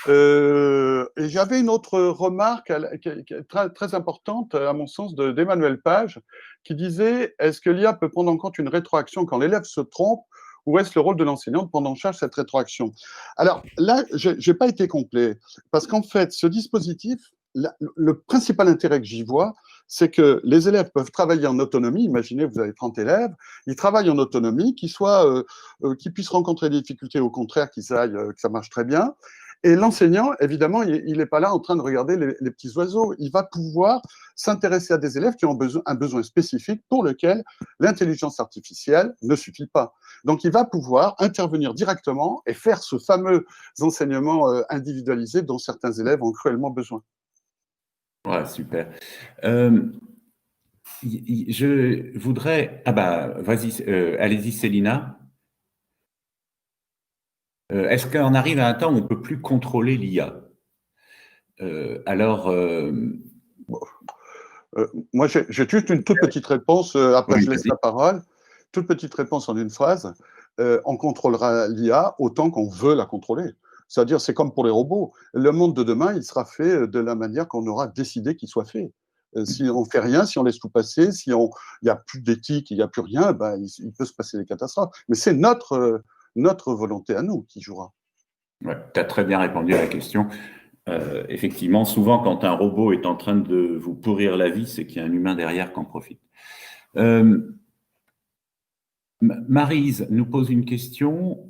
Et j'avais une autre remarque très, très importante, à mon sens, d'Emmanuel Page, qui disait: est-ce que l'IA peut prendre en compte une rétroaction quand l'élève se trompe, ou est-ce le rôle de l'enseignant de prendre en charge cette rétroaction? Alors là, je n'ai pas été complet, parce qu'en fait, ce dispositif, le principal intérêt que j'y vois, c'est que les élèves peuvent travailler en autonomie. Imaginez, vous avez 30 élèves, ils travaillent en autonomie, qu'ils puissent rencontrer des difficultés, au contraire, que ça marche très bien. Et l'enseignant, évidemment, il n'est pas là en train de regarder les petits oiseaux. Il va pouvoir s'intéresser à des élèves qui ont un besoin spécifique pour lequel l'intelligence artificielle ne suffit pas. Donc, il va pouvoir intervenir directement et faire ce fameux enseignement individualisé dont certains élèves ont cruellement besoin. Ouais, super. Je voudrais… Ah bah, vas-y, allez-y, Célina. Est-ce qu'on arrive à un temps où on ne peut plus contrôler l'IA? Moi, j'ai juste une toute petite réponse, après oui, je laisse la parole. Toute petite réponse en une phrase. On contrôlera l'IA autant qu'on veut la contrôler. C'est-à-dire, c'est comme pour les robots. Le monde de demain, il sera fait de la manière qu'on aura décidé qu'il soit fait. Si on ne fait rien, si on laisse tout passer, il n'y a plus d'éthique, il n'y a plus rien, il peut se passer des catastrophes. Mais c'est notre volonté à nous qui jouera. Ouais, tu as très bien répondu à la question. Effectivement, souvent, quand un robot est en train de vous pourrir la vie, c'est qu'il y a un humain derrière qui en profite. Maryse nous pose une question.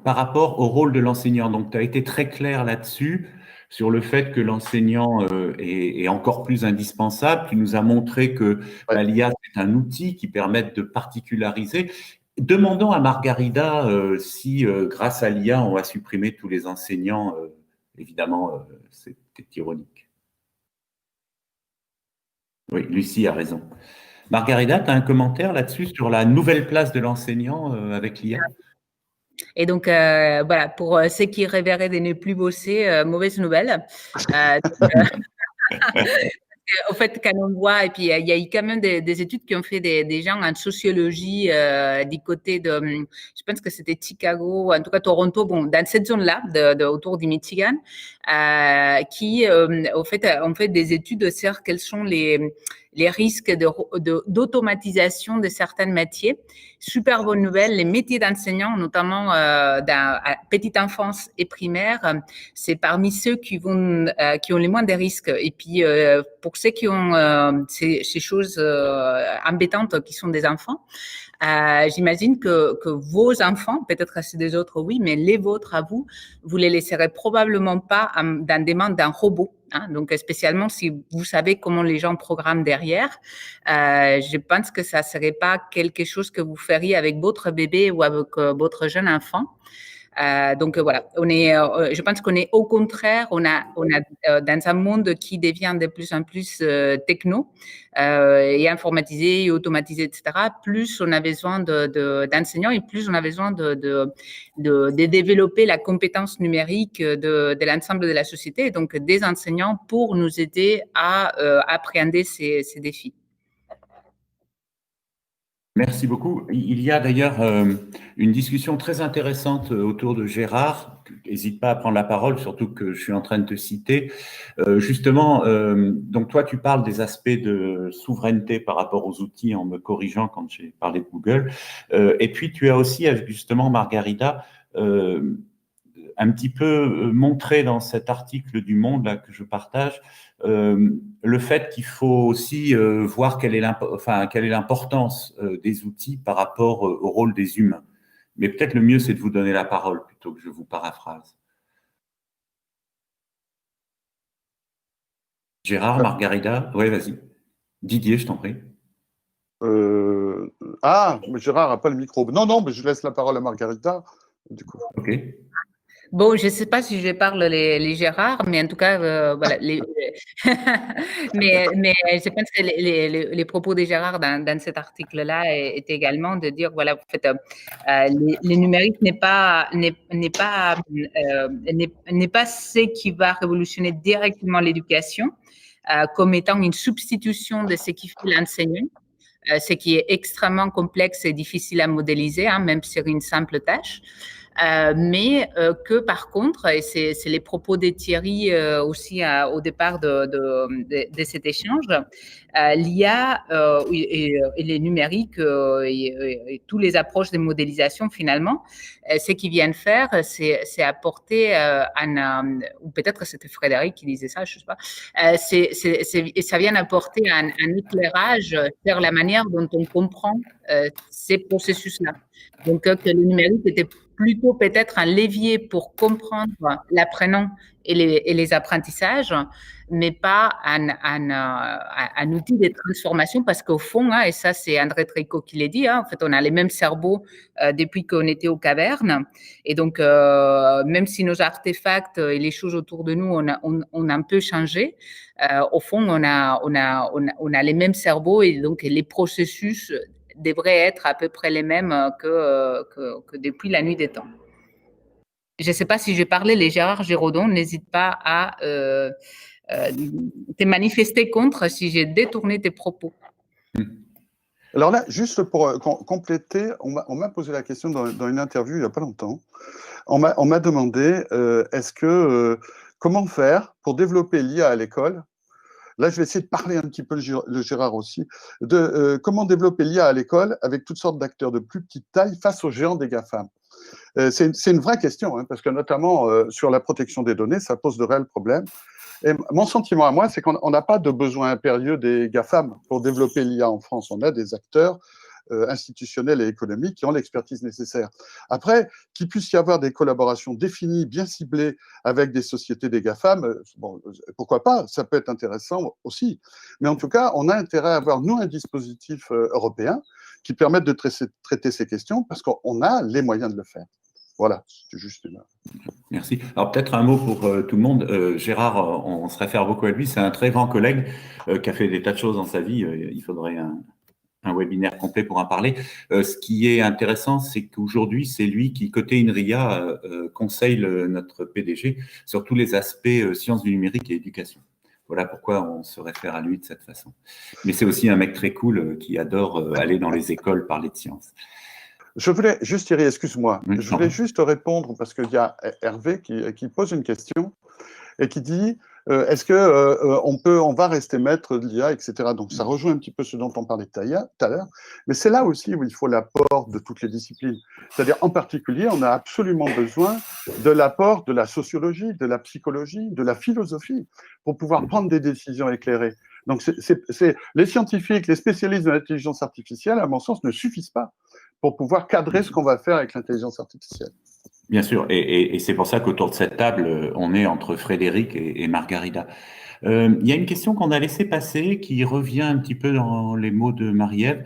par rapport au rôle de l'enseignant. Donc, tu as été très clair là-dessus, sur le fait que l'enseignant est encore plus indispensable. Tu nous as montré que l'IA, c'est un outil qui permet de particulariser. Demandons à Margarida si, grâce à l'IA, on va supprimer tous les enseignants. Évidemment, c'était ironique. Oui, Lucie a raison. Margarida, tu as un commentaire là-dessus sur la nouvelle place de l'enseignant avec l'IA? Et donc, voilà, pour ceux qui rêveraient de ne plus bosser, mauvaise nouvelle. Au fait, quand on voit, et puis il y a eu quand même des études qui ont fait des gens en sociologie du côté de, je pense que c'était Chicago, en tout cas Toronto, bon, dans cette zone-là, autour du Michigan, qui, au fait, ont fait des études sur quels sont les risques d'automatisation de certains métiers. Super bonne nouvelle, les métiers d'enseignant, notamment dans petite enfance et primaire, c'est parmi ceux qui ont les moins de risques. Et puis, pour ceux qui ont ces choses embêtantes qui sont des enfants, j'imagine que vos enfants, peut-être c'est des autres, oui, mais les vôtres à vous, vous les laisserez probablement pas dans des mains d'un robot. Hein, donc, spécialement si vous savez comment les gens programment derrière, je pense que ça serait pas quelque chose que vous feriez avec votre bébé ou avec votre jeune enfant. Donc voilà, je pense qu'on est au contraire, on a dans un monde qui devient de plus en plus techno et informatisé et automatisé, etc. Plus on a besoin d'enseignants et plus on a besoin de développer la compétence numérique de l'ensemble de la société, et donc des enseignants pour nous aider à appréhender ces défis. Merci beaucoup. Il y a d'ailleurs une discussion très intéressante autour de Gérard. N'hésite pas à prendre la parole, surtout que je suis en train de te citer. Justement, donc toi, tu parles des aspects de souveraineté par rapport aux outils en me corrigeant quand j'ai parlé de Google. Et puis, tu as aussi, justement, Margarida, un petit peu montré dans cet article du Monde là, que je partage, le fait qu'il faut aussi voir quelle est l'importance des outils par rapport au rôle des humains. Mais peut-être le mieux, c'est de vous donner la parole plutôt que je vous paraphrase. Gérard, Margarida, oui, vas-y. Didier, je t'en prie. Mais Gérard n'a pas le micro. Non, mais je laisse la parole à Margarida, du coup. Ok. Bon, je ne sais pas si je parle les Gérard, mais en tout cas, voilà. mais je pense que les propos de Gérard dans cet article-là est également de dire, voilà, en fait, les numériques n'est pas ce qui va révolutionner directement l'éducation comme étant une substitution de ce qui fait l'enseignant. Ce qui est extrêmement complexe et difficile à modéliser, hein, même sur une simple tâche. Mais que par contre, et c'est les propos de Thierry aussi au départ de cet échange, l'IA et les numériques et toutes les approches de modélisation finalement, ce qu'ils viennent faire, c'est apporter ou peut-être c'était Frédéric qui disait ça, je sais pas, ça vient apporter un éclairage sur la manière dont on comprend ces processus-là. Donc, que le numérique était plutôt peut-être un levier pour comprendre l'apprenant et les apprentissages, mais pas un outil de transformation, parce qu'au fond, hein, et ça c'est André Tricot qui l'a dit, hein, en fait on a les mêmes cerveaux depuis qu'on était aux cavernes, et donc même si nos artefacts et les choses autour de nous on a un peu changé, au fond on a les mêmes cerveaux, et donc les processus devraient être à peu près les mêmes que depuis la nuit des temps. Je ne sais pas si j'ai parlé, les Gérard Géraudon, n'hésite pas à te manifester contre si j'ai détourné tes propos. Alors là, juste pour compléter, on m'a posé la question dans une interview il n'y a pas longtemps. On m'a demandé comment faire pour développer l'IA à l'école. Là, je vais essayer de parler un petit peu le Gérard aussi, comment développer l'IA à l'école avec toutes sortes d'acteurs de plus petite taille face aux géants des GAFAM. C'est une vraie question, hein, parce que notamment sur la protection des données, ça pose de réels problèmes. Et mon sentiment à moi, c'est qu'on n'a pas de besoin impérieux des GAFAM pour développer l'IA en France. On a des acteurs institutionnels et économiques qui ont l'expertise nécessaire. Après, qu'il puisse y avoir des collaborations définies, bien ciblées avec des sociétés des GAFAM, bon, pourquoi pas, ça peut être intéressant aussi. Mais en tout cas, on a intérêt à avoir, nous, un dispositif européen qui permette de traiter ces questions parce qu'on a les moyens de le faire. Voilà, c'était juste là. Merci. Alors peut-être un mot pour tout le monde. Gérard, on se réfère beaucoup à lui, c'est un très grand collègue qui a fait des tas de choses dans sa vie. Il faudrait un webinaire complet pour en parler. Ce qui est intéressant, c'est qu'aujourd'hui, c'est lui qui, côté INRIA, conseille notre PDG sur tous les aspects sciences du numérique et éducation. Voilà pourquoi on se réfère à lui de cette façon. Mais c'est aussi un mec très cool qui adore aller dans les écoles parler de sciences. Je voulais juste, Thierry, excuse-moi, Oui, je voulais juste répondre parce qu'il y a Hervé qui pose une question et qui dit est-ce que on va rester maître de l'IA, etc. Donc ça rejoint un petit peu ce dont on parlait tout à l'heure, mais c'est là aussi où il faut l'apport de toutes les disciplines. C'est-à-dire en particulier, on a absolument besoin de l'apport de la sociologie, de la psychologie, de la philosophie pour pouvoir prendre des décisions éclairées. Donc les scientifiques, les spécialistes de l'intelligence artificielle, à mon sens, ne suffisent pas pour pouvoir cadrer ce qu'on va faire avec l'intelligence artificielle. Bien sûr, et c'est pour ça qu'autour de cette table, on est entre Frédéric et Margarida. Il y a une question qu'on a laissée passer qui revient un petit peu dans les mots de Marie-Ève.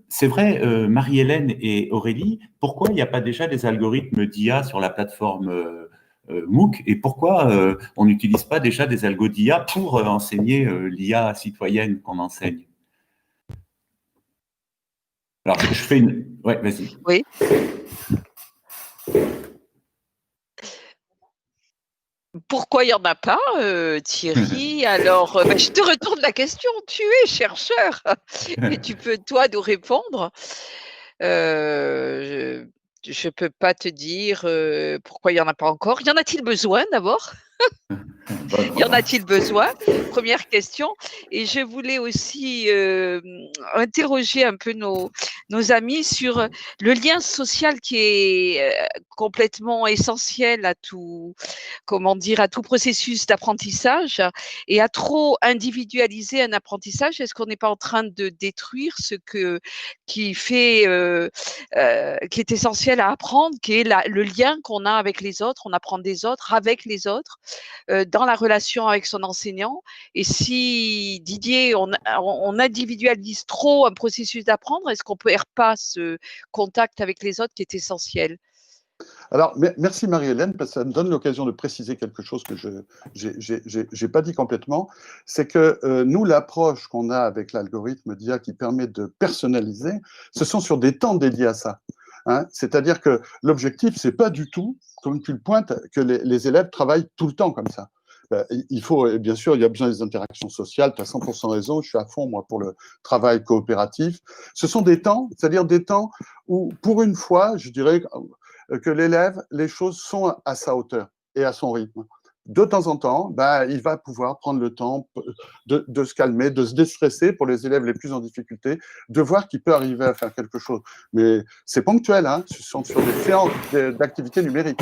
C'est vrai, Marie-Hélène et Aurélie, pourquoi il n'y a pas déjà des algorithmes d'IA sur la plateforme MOOC et pourquoi on n'utilise pas déjà des algos d'IA pour enseigner l'IA citoyenne qu'on enseigne? Alors, je fais une... Ouais, vas-y. Oui. Pourquoi il n'y en a pas, Thierry? Alors, je te retourne la question. Tu es chercheur et tu peux, toi, nous répondre. Je ne peux pas te dire pourquoi il n'y en a pas encore. Y en a-t-il besoin d'abord? Y en a-t-il besoin? Première question. Et je voulais aussi interroger un peu nos amis sur le lien social qui est complètement essentiel à tout, à tout processus d'apprentissage et à trop individualiser un apprentissage. Est-ce qu'on n'est pas en train de détruire ce qui est essentiel à apprendre, qui est le lien qu'on a avec les autres? On apprend des autres, avec les autres, dans la relation avec son enseignant. Et si, Didier, on individualise trop un processus d'apprendre, est-ce qu'on ne perd pas ce contact avec les autres qui est essentiel? Alors, merci Marie-Hélène, parce que ça me donne l'occasion de préciser quelque chose que je n'ai pas dit complètement. C'est que nous, l'approche qu'on a avec l'algorithme d'IA qui permet de personnaliser, ce sont sur des temps dédiés à ça. Hein. C'est-à-dire que l'objectif, c'est pas du tout, comme tu le pointes, que les élèves travaillent tout le temps comme ça. Il faut, bien sûr, il y a besoin des interactions sociales, tu as 100% raison, je suis à fond, moi, pour le travail coopératif. Ce sont des temps, c'est-à-dire des temps où, pour une fois, je dirais que l'élève, les choses sont à sa hauteur et à son rythme. De temps en temps, il va pouvoir prendre le temps de se calmer, de se déstresser pour les élèves les plus en difficulté, de voir qu'il peut arriver à faire quelque chose. Mais c'est ponctuel, hein, ce sont sur des séances d'activité numérique.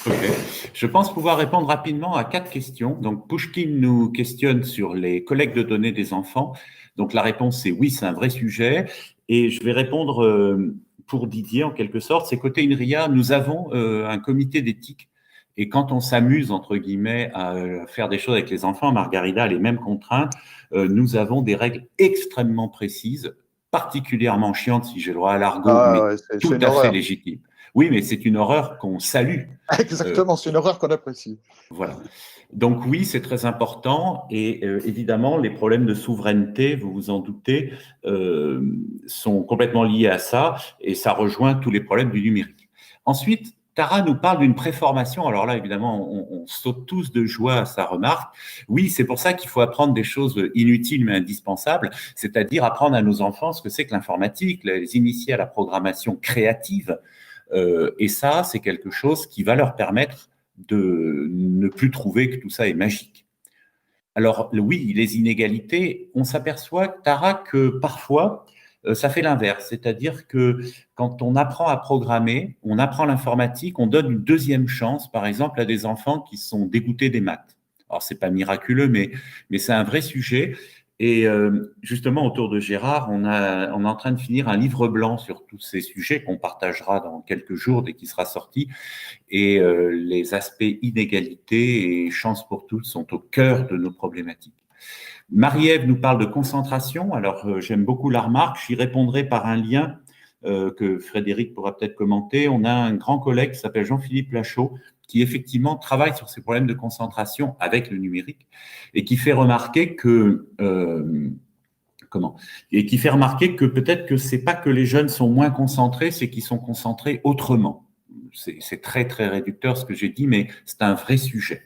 Ok. Je pense pouvoir répondre rapidement à 4 questions. Donc, Pushkin nous questionne sur les collectes de données des enfants. Donc, la réponse c'est oui, c'est un vrai sujet. Et je vais répondre pour Didier, en quelque sorte. C'est côté INRIA, nous avons un comité d'éthique. Et quand on s'amuse, entre guillemets, à faire des choses avec les enfants, Margarida a les mêmes contraintes. Nous avons des règles extrêmement précises, particulièrement chiantes, si j'ai le droit à l'argot, mais tout à fait légitimes. Oui, mais c'est une horreur qu'on salue. Exactement, c'est une horreur qu'on apprécie. Voilà. Donc oui, c'est très important et évidemment, les problèmes de souveraineté, vous vous en doutez, sont complètement liés à ça et ça rejoint tous les problèmes du numérique. Ensuite, Tara nous parle d'une préformation. Alors là, évidemment, on saute tous de joie à sa remarque. Oui, c'est pour ça qu'il faut apprendre des choses inutiles mais indispensables, c'est-à-dire apprendre à nos enfants ce que c'est que l'informatique, les initier à la programmation créative. Et ça, c'est quelque chose qui va leur permettre de ne plus trouver que tout ça est magique. Alors oui, les inégalités, on s'aperçoit, Tara, que parfois, ça fait l'inverse. C'est-à-dire que quand on apprend à programmer, on apprend l'informatique, on donne une deuxième chance, par exemple, à des enfants qui sont dégoûtés des maths. Alors, c'est pas miraculeux, mais c'est un vrai sujet. Et justement, autour de Gérard, on est en train de finir un livre blanc sur tous ces sujets qu'on partagera dans quelques jours dès qu'il sera sorti. Et les aspects inégalité et chance pour tous sont au cœur de nos problématiques. Marie-Ève nous parle de concentration. Alors, j'aime beaucoup la remarque. J'y répondrai par un lien que Frédéric pourra peut-être commenter. On a un grand collègue qui s'appelle Jean-Philippe Lachaud, qui effectivement travaille sur ces problèmes de concentration avec le numérique et qui fait remarquer que peut-être que c'est pas que les jeunes sont moins concentrés, c'est qu'ils sont concentrés autrement. C'est très très réducteur ce que j'ai dit, mais c'est un vrai sujet.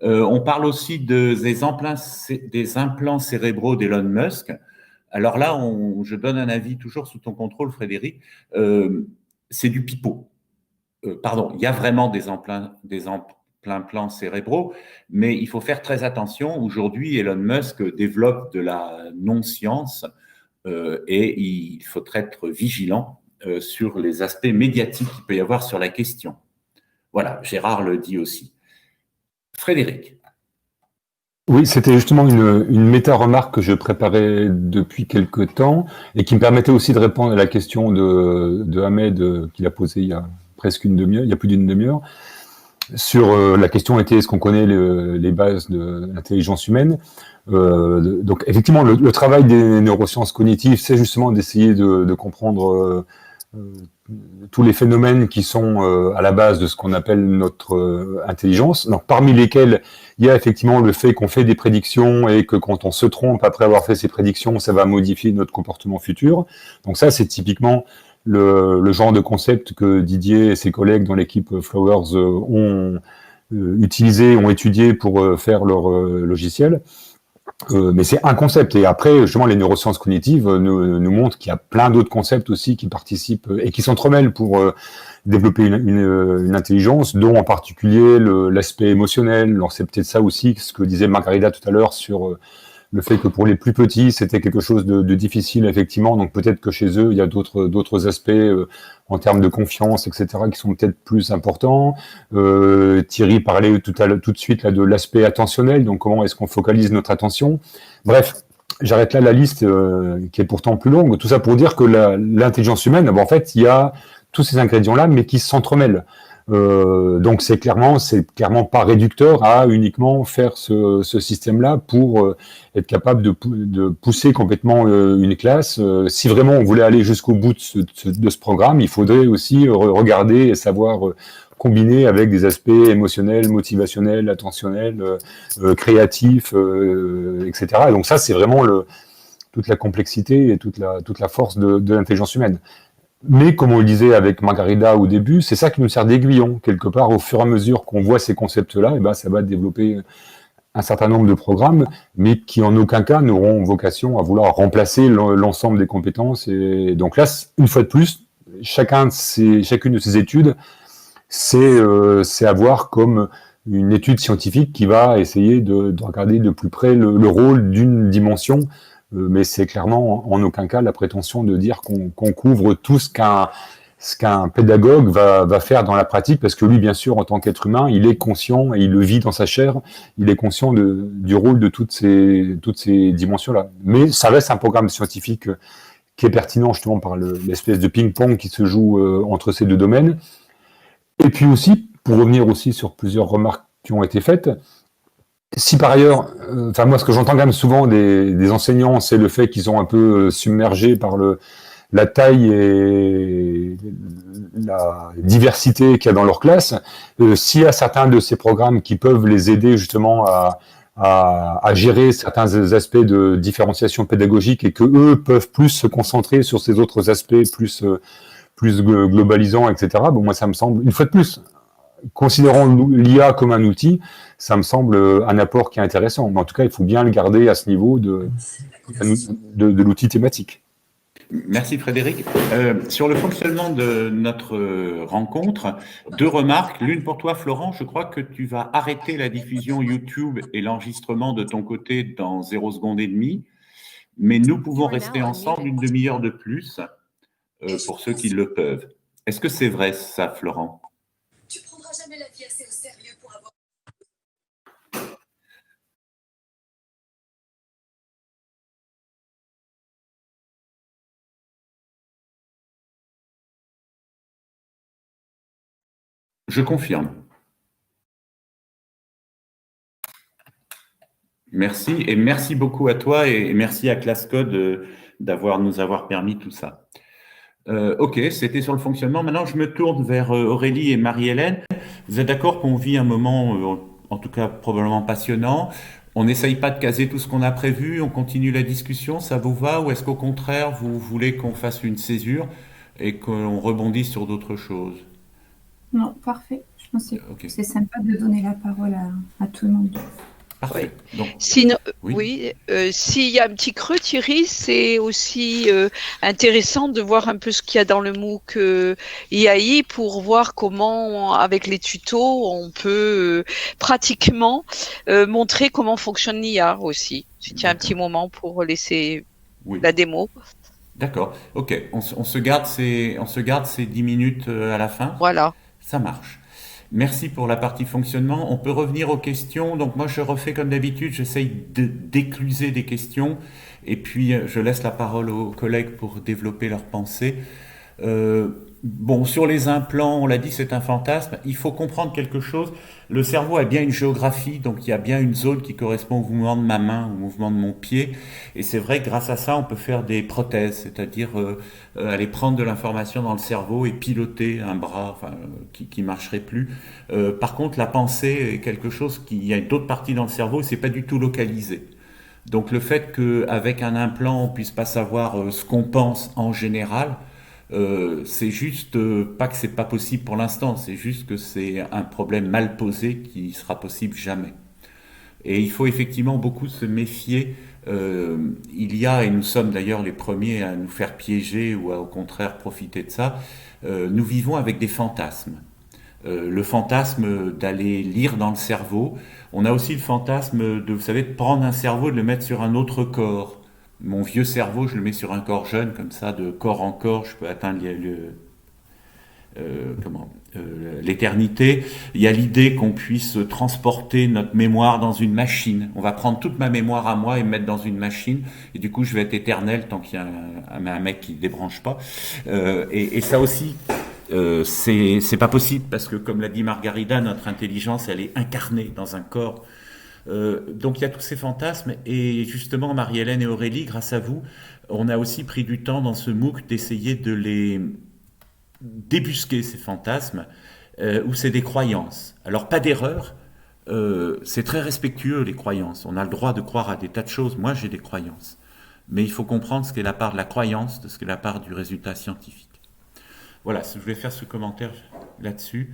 On parle aussi des implants cérébraux d'Elon Musk. Alors là, je donne un avis toujours sous ton contrôle, Frédéric. C'est du pipeau. Pardon, il y a vraiment des implants cérébraux, mais il faut faire très attention. Aujourd'hui, Elon Musk développe de la non-science et il faut être vigilant sur les aspects médiatiques qu'il peut y avoir sur la question. Voilà, Gérard le dit aussi. Frédéric. Oui, c'était justement une méta-remarque que je préparais depuis quelque temps et qui me permettait aussi de répondre à la question de Ahmed qu'il a posée il y a presque une demi-heure, il y a plus d'une demi-heure. Sur la question était est-ce qu'on connaît les bases de l'intelligence humaine. Donc effectivement, le travail des neurosciences cognitives, c'est justement d'essayer de comprendre tous les phénomènes qui sont à la base de ce qu'on appelle notre intelligence. Donc, parmi lesquels il y a effectivement le fait qu'on fait des prédictions et que quand on se trompe après avoir fait ces prédictions, ça va modifier notre comportement futur. Donc ça, c'est typiquement le genre de concept que Didier et ses collègues dans l'équipe Flowers ont utilisé, ont étudié pour faire leur logiciel. Mais c'est un concept. Et après, justement, les neurosciences cognitives nous montrent qu'il y a plein d'autres concepts aussi qui participent et qui s'entremêlent pour développer une intelligence, dont en particulier l'aspect émotionnel. Alors c'est peut-être ça aussi, ce que disait Margarida tout à l'heure sur le fait que pour les plus petits, c'était quelque chose de difficile, effectivement. Donc peut-être que chez eux, il y a d'autres aspects en termes de confiance, etc., qui sont peut-être plus importants. Thierry parlait tout de suite là, de l'aspect attentionnel, donc comment est-ce qu'on focalise notre attention. Bref, j'arrête là la liste qui est pourtant plus longue. Tout ça pour dire que l'intelligence humaine, en fait, il y a tous ces ingrédients-là, mais qui s'entremêlent. Donc c'est clairement pas réducteur à uniquement faire ce système-là pour être capable de pousser complètement une classe. Si vraiment on voulait aller jusqu'au bout de ce programme, il faudrait aussi regarder et savoir combiner avec des aspects émotionnels, motivationnels, attentionnels, créatifs, etc. Et donc ça, c'est vraiment toute la complexité et toute la force de l'intelligence humaine. Mais comme on le disait avec Margarida au début, c'est ça qui nous sert d'aiguillon. Quelque part, au fur et à mesure qu'on voit ces concepts-là, et ben, ça va développer un certain nombre de programmes, mais qui en aucun cas n'auront vocation à vouloir remplacer l'ensemble des compétences. Et donc là, une fois de plus, chacune de ces études, c'est à voir comme une étude scientifique qui va essayer de regarder de plus près le rôle d'une dimension. Mais c'est clairement en aucun cas la prétention de dire qu'on couvre tout ce qu'un pédagogue va faire dans la pratique, parce que lui, bien sûr, en tant qu'être humain, il est conscient et il le vit dans sa chair, il est conscient du rôle de toutes ces dimensions-là. Mais ça reste un programme scientifique qui est pertinent justement par l'espèce de ping-pong qui se joue entre ces deux domaines. Et puis aussi, pour revenir aussi sur plusieurs remarques qui ont été faites, si par ailleurs, moi ce que j'entends quand même souvent des enseignants, c'est le fait qu'ils sont un peu submergés par la taille et la diversité qu'il y a dans leur classe. S'il y a certains de ces programmes qui peuvent les aider justement à gérer certains aspects de différenciation pédagogique et que eux peuvent plus se concentrer sur ces autres aspects plus globalisants, etc. Bon, moi ça me semble, une fois de plus, considérant l'IA comme un outil, ça me semble un apport qui est intéressant. Mais en tout cas, il faut bien le garder à ce niveau de l'outil thématique. Merci Frédéric. Sur le fonctionnement de notre rencontre, 2 remarques. L'une pour toi, Florent. Je crois que tu vas arrêter la diffusion YouTube et l'enregistrement de ton côté dans 0 seconde et demie. Mais nous pouvons rester ensemble une demi-heure de plus pour ceux qui le peuvent. Est-ce que c'est vrai ça, Florent ? Tu prendras jamais la vie assez au sérieux pour avoir Je confirme. Merci, et merci beaucoup à toi et merci à ClassCode nous avoir permis tout ça. Ok, c'était sur le fonctionnement. Maintenant, je me tourne vers Aurélie et Marie-Hélène. Vous êtes d'accord qu'on vit un moment, en tout cas probablement passionnant. On n'essaye pas de caser tout ce qu'on a prévu, on continue la discussion, ça vous va? Ou est-ce qu'au contraire, vous voulez qu'on fasse une césure et qu'on rebondisse sur d'autres choses? Non, parfait. Je pense que Ok, c'est sympa de donner la parole à tout le monde. parfait. Donc, Sinon, oui. s'il y a un petit creux, Thierry, c'est aussi intéressant de voir un peu ce qu'il y a dans le MOOC IAI pour voir comment, avec les tutos, on peut pratiquement montrer comment fonctionne l'IA aussi. Si tu as un D'accord. petit moment pour laisser Oui. la démo. D'accord. Ok. On se garde ces 10 minutes à la fin. Voilà. Ça marche. Merci pour la partie fonctionnement. On peut revenir aux questions. Donc moi, je refais comme d'habitude. J'essaye d'écluser des questions. Et puis, je laisse la parole aux collègues pour développer leurs pensées. Bon, sur les implants, on l'a dit, c'est un fantasme. Il faut comprendre quelque chose. Le cerveau a bien une géographie, donc il y a bien une zone qui correspond au mouvement de ma main, au mouvement de mon pied. Et c'est vrai que grâce à ça, on peut faire des prothèses, c'est-à-dire aller prendre de l'information dans le cerveau et piloter un bras qui marcherait plus. Par contre, la pensée est quelque chose il y a d'autres parties dans le cerveau, c'est pas du tout localisé. Donc le fait qu'avec un implant, on puisse pas savoir ce qu'on pense en général, c'est juste pas que c'est pas possible pour l'instant, c'est juste que c'est un problème mal posé qui sera possible jamais. Et il faut effectivement beaucoup se méfier. Il y a, et nous sommes d'ailleurs les premiers à nous faire piéger ou à au contraire profiter de ça, nous vivons avec des fantasmes. Le fantasme d'aller lire dans le cerveau. On a aussi le fantasme de, vous savez, de prendre un cerveau et de le mettre sur un autre corps. Mon vieux cerveau, je le mets sur un corps jeune, comme ça, de corps en corps, je peux atteindre l'éternité. Il y a l'idée qu'on puisse transporter notre mémoire dans une machine. On va prendre toute ma mémoire à moi et me mettre dans une machine, et du coup, je vais être éternel tant qu'il y a un mec qui ne débranche pas. Et ça aussi, c'est pas possible parce que, comme l'a dit Margarida, notre intelligence, elle est incarnée dans un corps. Donc il y a tous ces fantasmes et justement Marie-Hélène et Aurélie, grâce à vous, on a aussi pris du temps dans ce MOOC d'essayer de les débusquer, ces fantasmes, où c'est des croyances. Alors pas d'erreur, c'est très respectueux les croyances, on a le droit de croire à des tas de choses, moi j'ai des croyances, mais il faut comprendre ce qu'est la part de la croyance de ce qu'est la part du résultat scientifique. Voilà, je voulais faire ce commentaire là-dessus.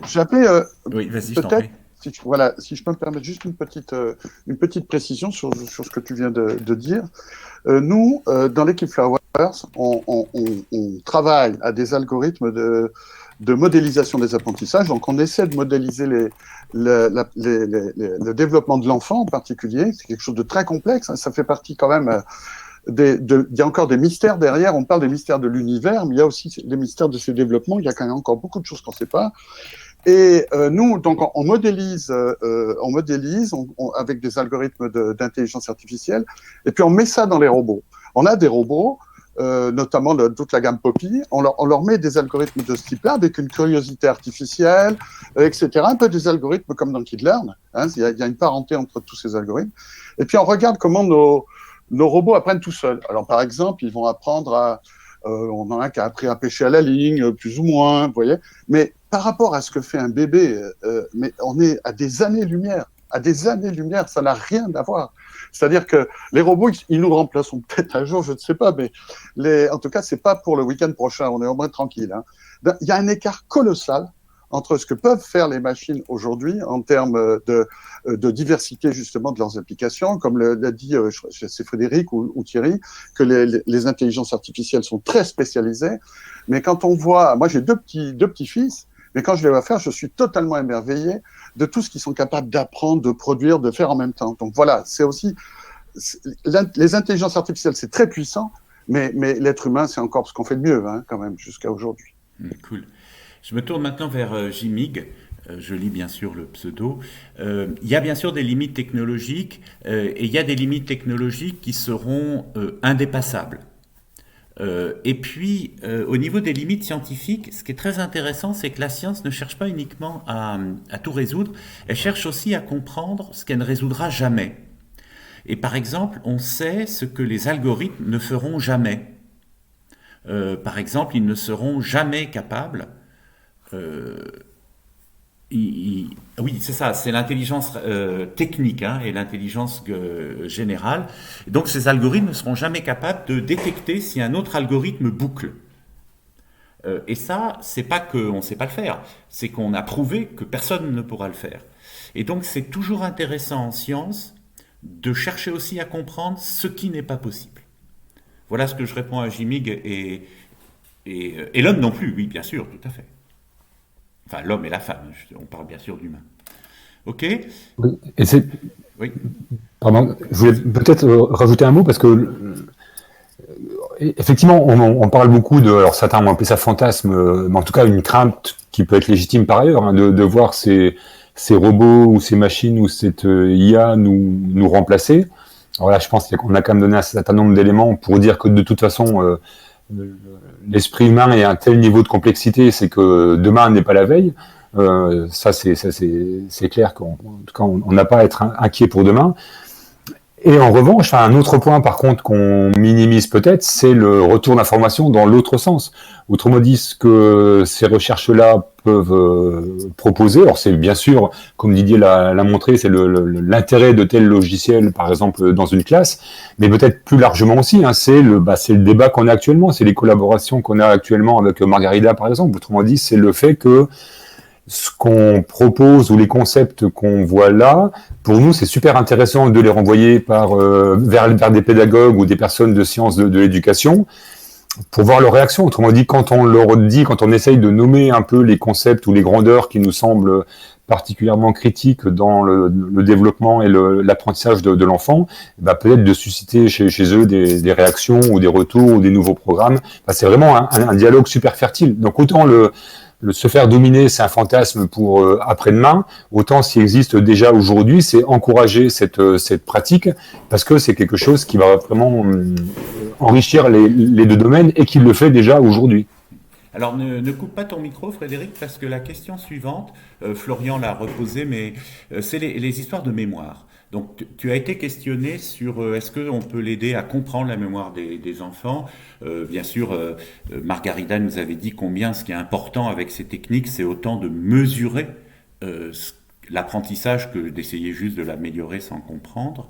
J'appelais Oui, vas-y, je t'en peut-être, prie. si je peux me permettre juste une petite précision sur ce que tu viens de dire. Nous, dans l'équipe Flowers, on travaille à des algorithmes de modélisation des apprentissages. Donc, on essaie de modéliser le développement de l'enfant en particulier. C'est quelque chose de très complexe. Hein. Ça fait partie quand même il y a encore des mystères derrière. On parle des mystères de l'univers, mais il y a aussi les mystères de ce développement. Il y a quand même encore beaucoup de choses qu'on ne sait pas. Et nous, donc, on modélise avec des algorithmes d'intelligence artificielle, et puis on met ça dans les robots. On a des robots, notamment toute la gamme Poppy. On leur met des algorithmes de ce type-là, avec une curiosité artificielle, etc. Un peu des algorithmes comme dans Kid-Learn. Hein, il y a une parenté entre tous ces algorithmes. Et puis on regarde comment nos robots apprennent tout seuls. Alors, par exemple, ils vont apprendre on en a un qui a appris à pêcher à la ligne, plus ou moins, vous voyez. Mais par rapport à ce que fait un bébé, mais on est à des années-lumière. À des années-lumière, ça n'a rien à voir. C'est-à-dire que les robots, ils nous remplaceront peut-être un jour, je ne sais pas, mais en tout cas, c'est pas pour le week-end prochain. On est au moins tranquille. Hein. Il y a un écart colossal entre ce que peuvent faire les machines aujourd'hui en termes de diversité justement de leurs applications, comme l'a dit c'est Frédéric ou Thierry, que les intelligences artificielles sont très spécialisées. Mais quand on voit, moi j'ai deux petits-fils, mais quand je les vois faire, je suis totalement émerveillé de tout ce qu'ils sont capables d'apprendre, de produire, de faire en même temps. Donc voilà, c'est aussi les intelligences artificielles, c'est très puissant, mais l'être humain, c'est encore ce qu'on fait de mieux, hein, quand même, jusqu'à aujourd'hui. Cool. Je me tourne maintenant vers Jimig. Je lis bien sûr le pseudo. Il y a bien sûr des limites technologiques et il y a des limites technologiques qui seront indépassables. Et puis, au niveau des limites scientifiques, ce qui est très intéressant, c'est que la science ne cherche pas uniquement à tout résoudre, elle cherche aussi à comprendre ce qu'elle ne résoudra jamais. Et par exemple, on sait ce que les algorithmes ne feront jamais. Par exemple, ils ne seront jamais capables. Oui, c'est ça, c'est l'intelligence technique hein, et l'intelligence générale. Donc, ces algorithmes ne seront jamais capables de détecter si un autre algorithme boucle. Et ça, c'est pas qu'on ne sait pas le faire, c'est qu'on a prouvé que personne ne pourra le faire. Et donc, c'est toujours intéressant en science de chercher aussi à comprendre ce qui n'est pas possible. Voilà ce que je réponds à Jimmy et l'homme non plus, oui, bien sûr, tout à fait. Enfin, l'homme et la femme, on parle bien sûr d'humain. OK? Oui, et c'est... Oui. Pardon, je voulais peut-être rajouter un mot parce que effectivement, on parle beaucoup de, alors certains ont appelé ça fantasme, mais en tout cas une crainte qui peut être légitime par ailleurs, hein, de voir ces robots ou ces machines ou cette IA nous remplacer. Alors là, je pense qu'on a quand même donné un certain nombre d'éléments pour dire que de toute façon, l'esprit humain est à un tel niveau de complexité, c'est que demain n'est pas la veille. Ça, c'est clair qu'en tout cas, on n'a pas à être inquiet pour demain. Et en revanche, un autre point par contre qu'on minimise peut-être, c'est le retour d'information dans l'autre sens. Autrement dit, ce que ces recherches-là peuvent proposer, alors c'est bien sûr, comme Didier l'a montré, c'est l'intérêt de tel logiciel, par exemple, dans une classe, mais peut-être plus largement aussi, hein, c'est le débat qu'on a actuellement, c'est les collaborations qu'on a actuellement avec Margarida, par exemple. Autrement dit, c'est le fait que ce qu'on propose ou les concepts qu'on voit là, pour nous, c'est super intéressant de les renvoyer vers des pédagogues ou des personnes de sciences de l'éducation pour voir leur réaction. Autrement dit, quand on essaye de nommer un peu les concepts ou les grandeurs qui nous semblent particulièrement critiques dans le développement et l'apprentissage de l'enfant, peut-être de susciter chez eux des réactions ou des retours ou des nouveaux programmes. C'est vraiment un dialogue super fertile. Donc autant se faire dominer, c'est un fantasme pour après-demain. Autant s'il existe déjà aujourd'hui, c'est encourager cette pratique parce que c'est quelque chose qui va vraiment enrichir les deux domaines et qui le fait déjà aujourd'hui. Alors ne coupe pas ton micro, Frédéric, parce que la question suivante, Florian l'a reposée, mais c'est les histoires de mémoire. Donc, tu as été questionné sur est-ce qu'on peut l'aider à comprendre la mémoire des enfants. Bien sûr, Margarida nous avait dit combien ce qui est important avec ces techniques, c'est autant de mesurer l'apprentissage que d'essayer juste de l'améliorer sans comprendre.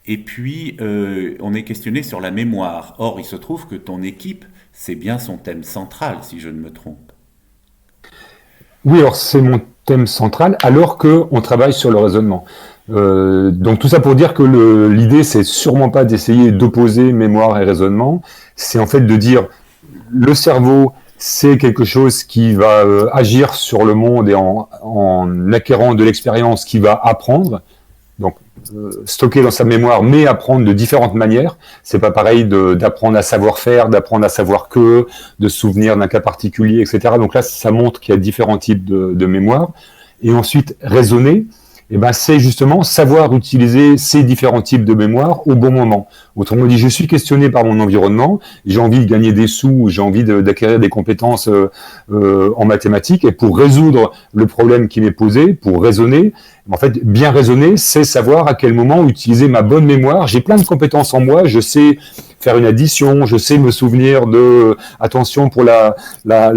Et puis, on est questionné sur la mémoire. Or, il se trouve que ton équipe, c'est bien son thème central, si je ne me trompe. Oui, alors c'est mon thème central, alors qu'on travaille sur le raisonnement. Donc tout ça pour dire que l'idée, c'est sûrement pas d'essayer d'opposer mémoire et raisonnement, c'est en fait de dire le cerveau, c'est quelque chose qui va agir sur le monde et en acquérant de l'expérience, qui va apprendre, donc stocker dans sa mémoire, mais apprendre de différentes manières. C'est pas pareil d'apprendre à savoir faire, d'apprendre à savoir de se souvenir d'un cas particulier, etc. Donc là, ça montre qu'il y a différents types de mémoire. Et ensuite, raisonner, c'est justement savoir utiliser ces différents types de mémoire au bon moment. Autrement dit, je suis questionné par mon environnement, j'ai envie de gagner des sous, j'ai envie d'acquérir des compétences en mathématiques, et pour résoudre le problème qui m'est posé, pour raisonner, en fait, bien raisonner, c'est savoir à quel moment utiliser ma bonne mémoire. J'ai plein de compétences en moi, je sais faire une addition, je sais me souvenir attention pour la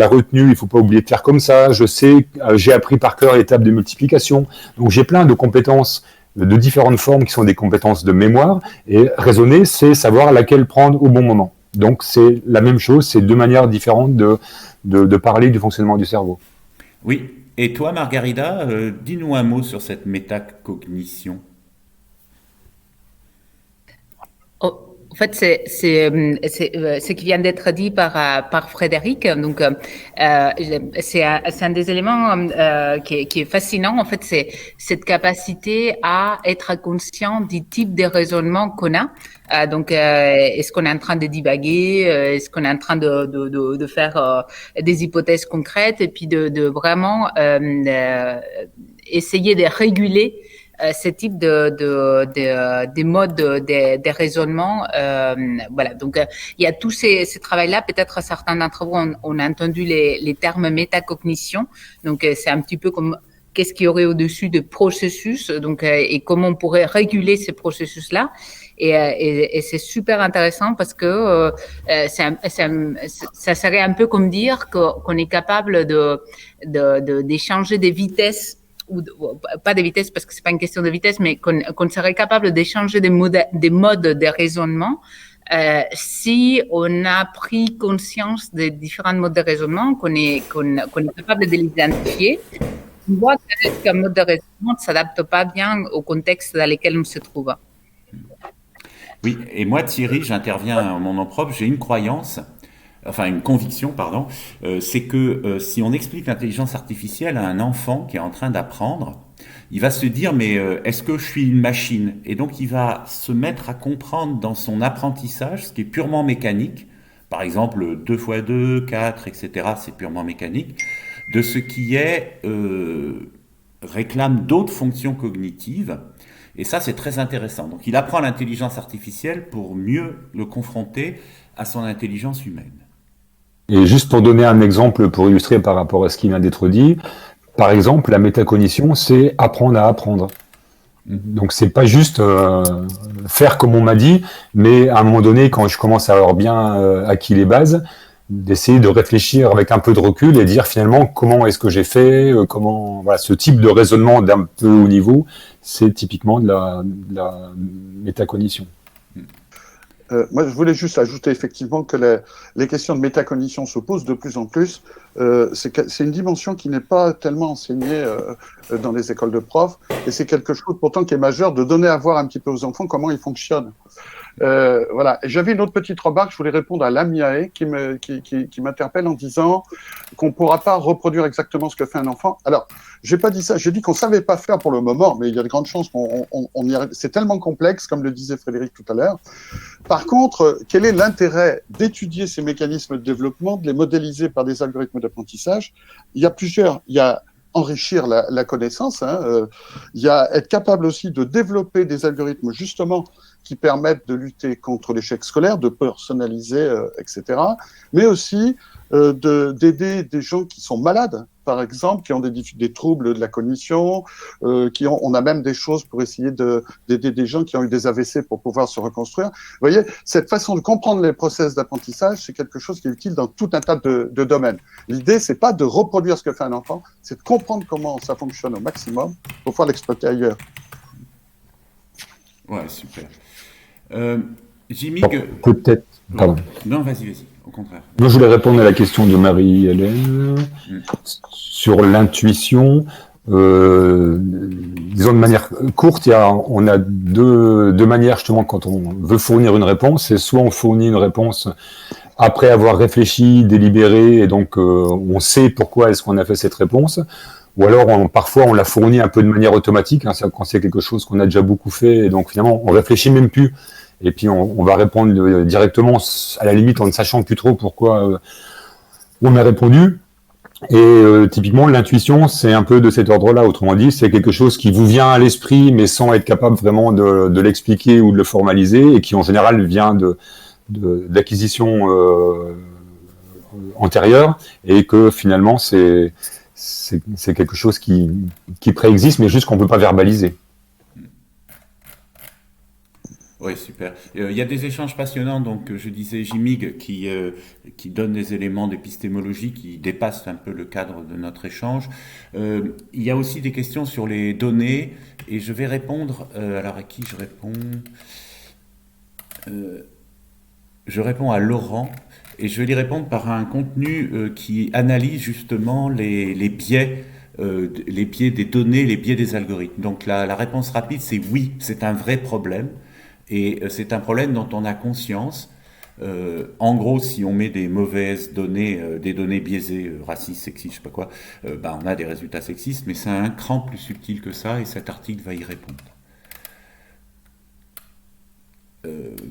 retenue, il faut pas oublier de faire comme ça, j'ai appris par cœur l'étape de multiplication. Donc j'ai plein de compétences de différentes formes qui sont des compétences de mémoire, et raisonner, c'est savoir laquelle prendre au bon moment. Donc c'est la même chose, c'est deux manières différentes de parler du fonctionnement du cerveau. Oui, et toi Margarida, dis-nous un mot sur cette métacognition. En fait, c'est ce qui vient d'être dit par Frédéric. Donc, c'est un des éléments qui est fascinant. En fait, c'est cette capacité à être conscient du type de raisonnement qu'on a. Donc, est-ce qu'on est en train de divaguer? Est-ce qu'on est en train de faire des hypothèses concrètes et puis de vraiment essayer de réguler ce type de modes de raisonnement. Voilà. Donc, il y a tous ces travaux-là. Peut-être certains d'entre vous ont entendu les termes métacognition. Donc, c'est un petit peu comme qu'est-ce qu'il y aurait au-dessus de processus, donc, et comment on pourrait réguler ces processus-là. Et c'est super intéressant parce que ça serait un peu comme dire qu'on est capable d'échanger des vitesses, ou pas des vitesses parce que c'est pas une question de vitesse, mais qu'on serait capable d'échanger des modes de raisonnement si on a pris conscience des différents modes de raisonnement, qu'on est capable de les identifier. On voit qu'un mode de raisonnement ne s'adapte pas bien au contexte dans lequel on se trouve. Oui, et moi, Thierry, j'interviens en mon nom propre, j'ai une croyance, enfin une conviction, pardon, c'est que si on explique l'intelligence artificielle à un enfant qui est en train d'apprendre, il va se dire, mais est-ce que je suis une machine? Et donc, il va se mettre à comprendre dans son apprentissage, ce qui est purement mécanique, par exemple 2 fois 2, 4, etc., c'est purement mécanique, de ce qui est réclame d'autres fonctions cognitives. Et ça, c'est très intéressant. Donc, il apprend l'intelligence artificielle pour mieux le confronter à son intelligence humaine. Et juste pour donner un exemple, pour illustrer par rapport à ce qui vient d'être dit, par exemple, la métacognition, c'est apprendre à apprendre. Donc, c'est pas juste faire comme on m'a dit, mais à un moment donné, quand je commence à avoir bien acquis les bases, d'essayer de réfléchir avec un peu de recul et dire finalement comment est-ce que j'ai fait, comment, voilà, ce type de raisonnement d'un peu haut niveau, c'est typiquement de la métacognition. Moi, je voulais juste ajouter effectivement que les questions de métacognition se posent de plus en plus. C'est une dimension qui n'est pas tellement enseignée dans les écoles de profs, et c'est quelque chose pourtant qui est majeur, de donner à voir un petit peu aux enfants comment ils fonctionnent. Voilà. J'avais une autre petite remarque, je voulais répondre à Lamiae qui m'interpelle en disant qu'on ne pourra pas reproduire exactement ce que fait un enfant. Alors, j'ai pas dit ça, j'ai dit qu'on savait pas faire pour le moment, mais il y a de grandes chances qu'on y arrive. C'est tellement complexe, comme le disait Frédéric tout à l'heure. Par contre, quel est l'intérêt d'étudier ces mécanismes de développement, de les modéliser par des algorithmes d'apprentissage? Il y a plusieurs. Il y a enrichir la connaissance, il y a être capable aussi de développer des algorithmes justement qui permettent de lutter contre l'échec scolaire, de personnaliser, etc. Mais aussi d'aider des gens qui sont malades, par exemple, qui ont des troubles de la cognition, on a même des choses pour essayer d'aider des gens qui ont eu des AVC pour pouvoir se reconstruire. Vous voyez, cette façon de comprendre les process d'apprentissage, c'est quelque chose qui est utile dans tout un tas de domaines. L'idée, c'est pas de reproduire ce que fait un enfant, c'est de comprendre comment ça fonctionne au maximum pour pouvoir l'exploiter ailleurs. Ouais, super. Jimmy, peut-être. Pardon. Non, vas-y, au contraire. Moi, je voulais répondre à la question de Marie-Hélène sur l'intuition. Disons de manière courte, on a deux manières justement quand on veut fournir une réponse. C'est soit on fournit une réponse après avoir réfléchi, délibéré, et donc on sait pourquoi est-ce qu'on a fait cette réponse. Ou alors, parfois, on la fournit un peu de manière automatique, quand c'est quelque chose qu'on a déjà beaucoup fait, et donc finalement, on réfléchit même plus. Et puis, on va répondre directement, à la limite, en ne sachant plus trop pourquoi on a répondu. Et typiquement, l'intuition, c'est un peu de cet ordre-là. Autrement dit, c'est quelque chose qui vous vient à l'esprit, mais sans être capable vraiment de l'expliquer ou de le formaliser, et qui, en général, vient d'acquisition antérieure, et que finalement, c'est quelque chose qui préexiste, mais juste qu'on ne peut pas verbaliser. Oui, super. Il y a des échanges passionnants, donc je disais Jimig qui donne des éléments d'épistémologie qui dépassent un peu le cadre de notre échange. Il y a aussi des questions sur les données, et je vais répondre, alors à qui je réponds? Je réponds à Laurent, et je vais lui répondre par un contenu qui analyse justement les biais des données, les biais des algorithmes. Donc la réponse rapide, c'est oui, c'est un vrai problème. Et c'est un problème dont on a conscience. En gros, si on met des mauvaises données, des données biaisées, racistes, sexistes, je sais pas quoi, on a des résultats sexistes, mais c'est un cran plus subtil que ça, et cet article va y répondre.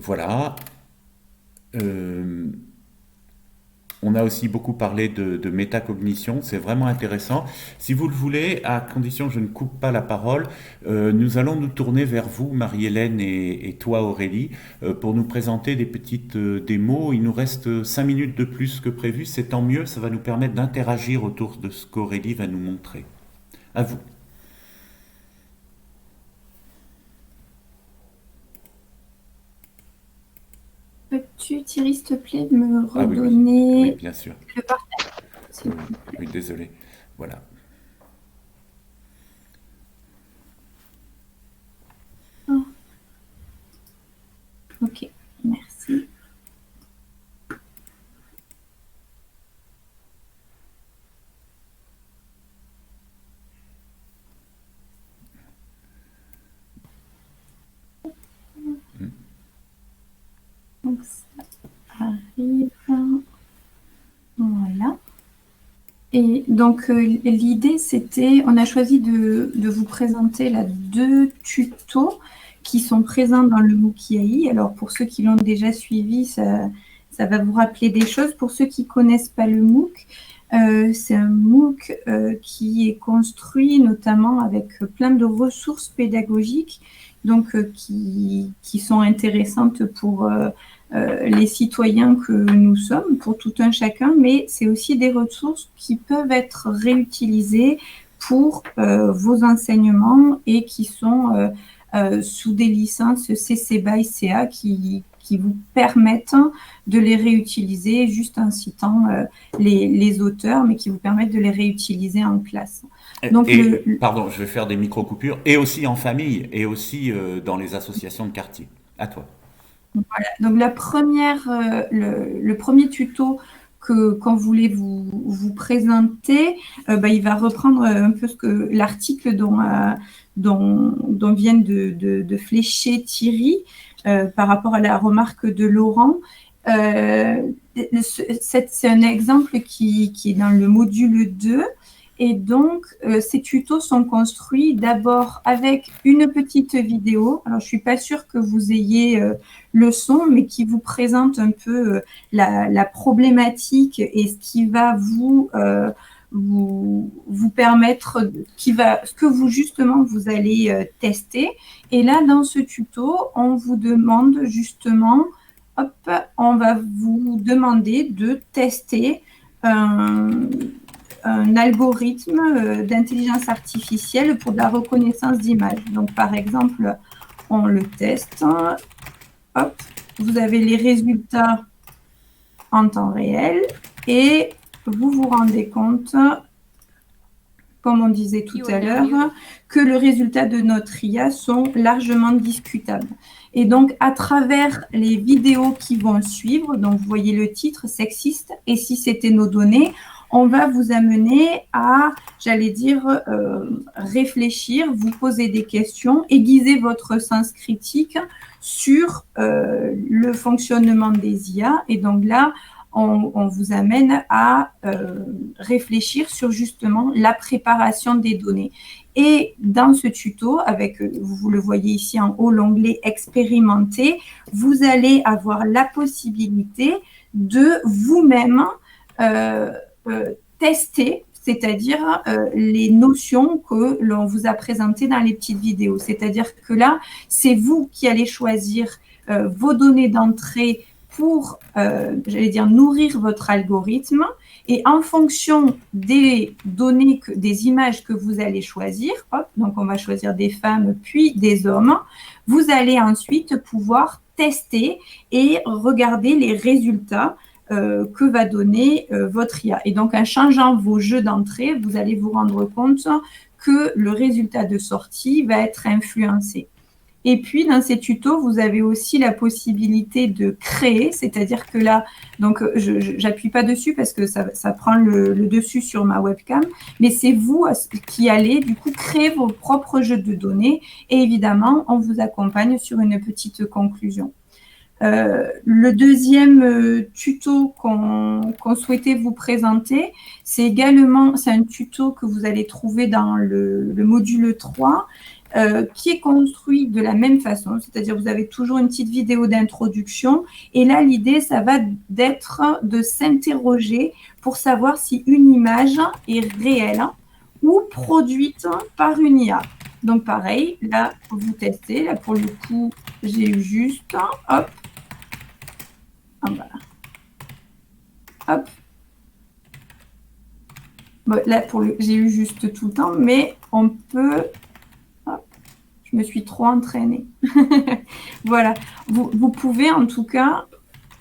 Voilà. On a aussi beaucoup parlé de métacognition, c'est vraiment intéressant. Si vous le voulez, à condition que je ne coupe pas la parole, nous allons nous tourner vers vous, Marie-Hélène, et toi, Aurélie, pour nous présenter des petites démos. Il nous reste 5 minutes de plus que prévu, c'est tant mieux, ça va nous permettre d'interagir autour de ce qu'Aurélie va nous montrer. À vous. Peux-tu, Thierry, s'il te plaît, me Ah oui, oui. redonner Oui, bien sûr. le partage, s'il Oui, vous plaît. oui, désolé. Voilà. Ok, merci. Donc, ça arrive. Voilà. Et donc, l'idée, c'était, on a choisi de vous présenter là 2 tutos qui sont présents dans le MOOC IAI. Alors, pour ceux qui l'ont déjà suivi, ça va vous rappeler des choses. Pour ceux qui ne connaissent pas le MOOC, c'est un MOOC qui est construit notamment avec plein de ressources pédagogiques, donc qui sont intéressantes pour les citoyens que nous sommes, pour tout un chacun, mais c'est aussi des ressources qui peuvent être réutilisées pour vos enseignements et qui sont sous des licences CC BY CA qui vous permettent de les réutiliser juste en citant les auteurs, mais qui vous permettent de les réutiliser en classe. Donc, pardon, je vais faire des micro-coupures, et aussi en famille, et aussi dans les associations de quartier. À toi. Voilà. Donc, le premier tuto qu'on voulait vous présenter, il va reprendre un peu l'article dont vient de flécher Thierry par rapport à la remarque de Laurent. C'est un exemple qui est dans le module 2. Et donc, ces tutos sont construits d'abord avec une petite vidéo. Alors, je ne suis pas sûre que vous ayez le son, mais qui vous présente un peu la problématique et ce qui va vous permettre, ce que vous allez tester. Et là, dans ce tuto, on vous demande justement, on va vous demander de tester un algorithme d'intelligence artificielle pour de la reconnaissance d'images. Donc, par exemple, on le teste. Hop, vous avez les résultats en temps réel et vous vous rendez compte, comme on disait tout à l'heure, que le résultat de notre IA sont largement discutables. Et donc, à travers les vidéos qui vont suivre, donc vous voyez le titre, sexiste, et si c'était nos données, on va vous amener à, j'allais dire, réfléchir, vous poser des questions, aiguiser votre sens critique sur le fonctionnement des IA. Et donc là, on vous amène à réfléchir sur justement la préparation des données. Et dans ce tuto, vous le voyez ici en haut, l'onglet « Expérimenter », vous allez avoir la possibilité de vous-même tester, c'est-à-dire les notions que l'on vous a présentées dans les petites vidéos. C'est-à-dire que là, c'est vous qui allez choisir vos données d'entrée pour, j'allais dire, nourrir votre algorithme. Et en fonction des données, des images que vous allez choisir, donc on va choisir des femmes puis des hommes, vous allez ensuite pouvoir tester et regarder les résultats que va donner votre IA. Et donc, en changeant vos jeux d'entrée, vous allez vous rendre compte que le résultat de sortie va être influencé. Et puis, dans ces tutos, vous avez aussi la possibilité de créer, c'est-à-dire que là, donc je n'appuie pas dessus parce que ça prend le dessus sur ma webcam, mais c'est vous qui allez du coup créer vos propres jeux de données et évidemment, on vous accompagne sur une petite conclusion. Le deuxième tuto qu'on souhaitait vous présenter, c'est un tuto que vous allez trouver dans le module 3 qui est construit de la même façon, c'est-à-dire vous avez toujours une petite vidéo d'introduction et là l'idée ça va d'être de s'interroger pour savoir si une image est réelle ou produite par une IA. Donc pareil, là vous testez, là pour le coup j'ai eu juste, hop, voilà. Hop. Bon, là j'ai eu juste tout le temps, mais on peut... Je me suis trop entraînée. Voilà. Vous pouvez en tout cas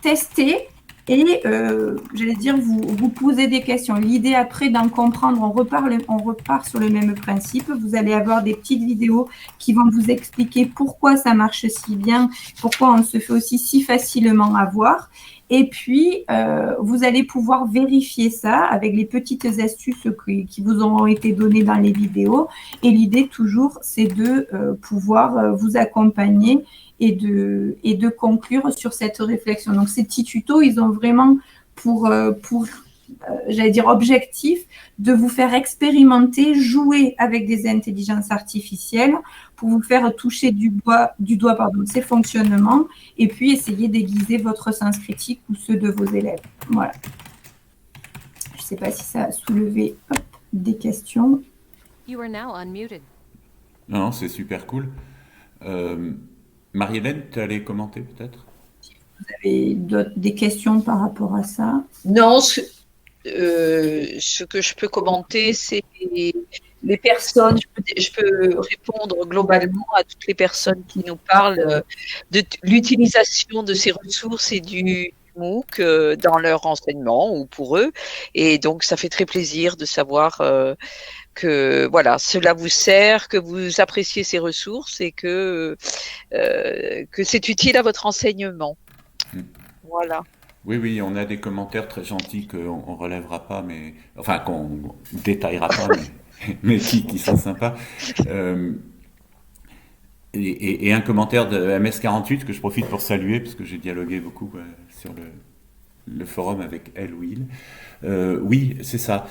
tester et, j'allais dire, vous poser des questions. L'idée après d'en comprendre, on repart sur le même principe. Vous allez avoir des petites vidéos qui vont vous expliquer pourquoi ça marche si bien, pourquoi on se fait aussi si facilement avoir. Et puis, vous allez pouvoir vérifier ça avec les petites astuces qui vous auront été données dans les vidéos. Et l'idée, toujours, c'est de pouvoir vous accompagner et de conclure sur cette réflexion. Donc, ces petits tutos, ils ont vraiment pour j'allais dire, objectif de vous faire expérimenter, jouer avec des intelligences artificielles pour vous faire toucher du doigt ces fonctionnements et puis essayer d'aiguiser votre sens critique ou ceux de vos élèves. Voilà. Je ne sais pas si ça a soulevé des questions. You are now unmuted. Non, c'est super cool. Marie-Hélène, tu allais commenter peut-être? Vous avez des questions par rapport à ça? Non, ce que je peux commenter, c'est les personnes, je peux répondre globalement à toutes les personnes qui nous parlent de l'utilisation de ces ressources et du MOOC dans leur enseignement ou pour eux. Et donc, ça fait très plaisir de savoir que voilà, cela vous sert, que vous appréciez ces ressources et que c'est utile à votre enseignement. Voilà. Oui, on a des commentaires très gentils qu'on ne relèvera pas, mais enfin qu'on ne détaillera pas, mais qui sont sympas. Et un commentaire de MS48 que je profite pour saluer, parce que j'ai dialogué beaucoup sur le forum avec elle ou il. Oui, c'est ça.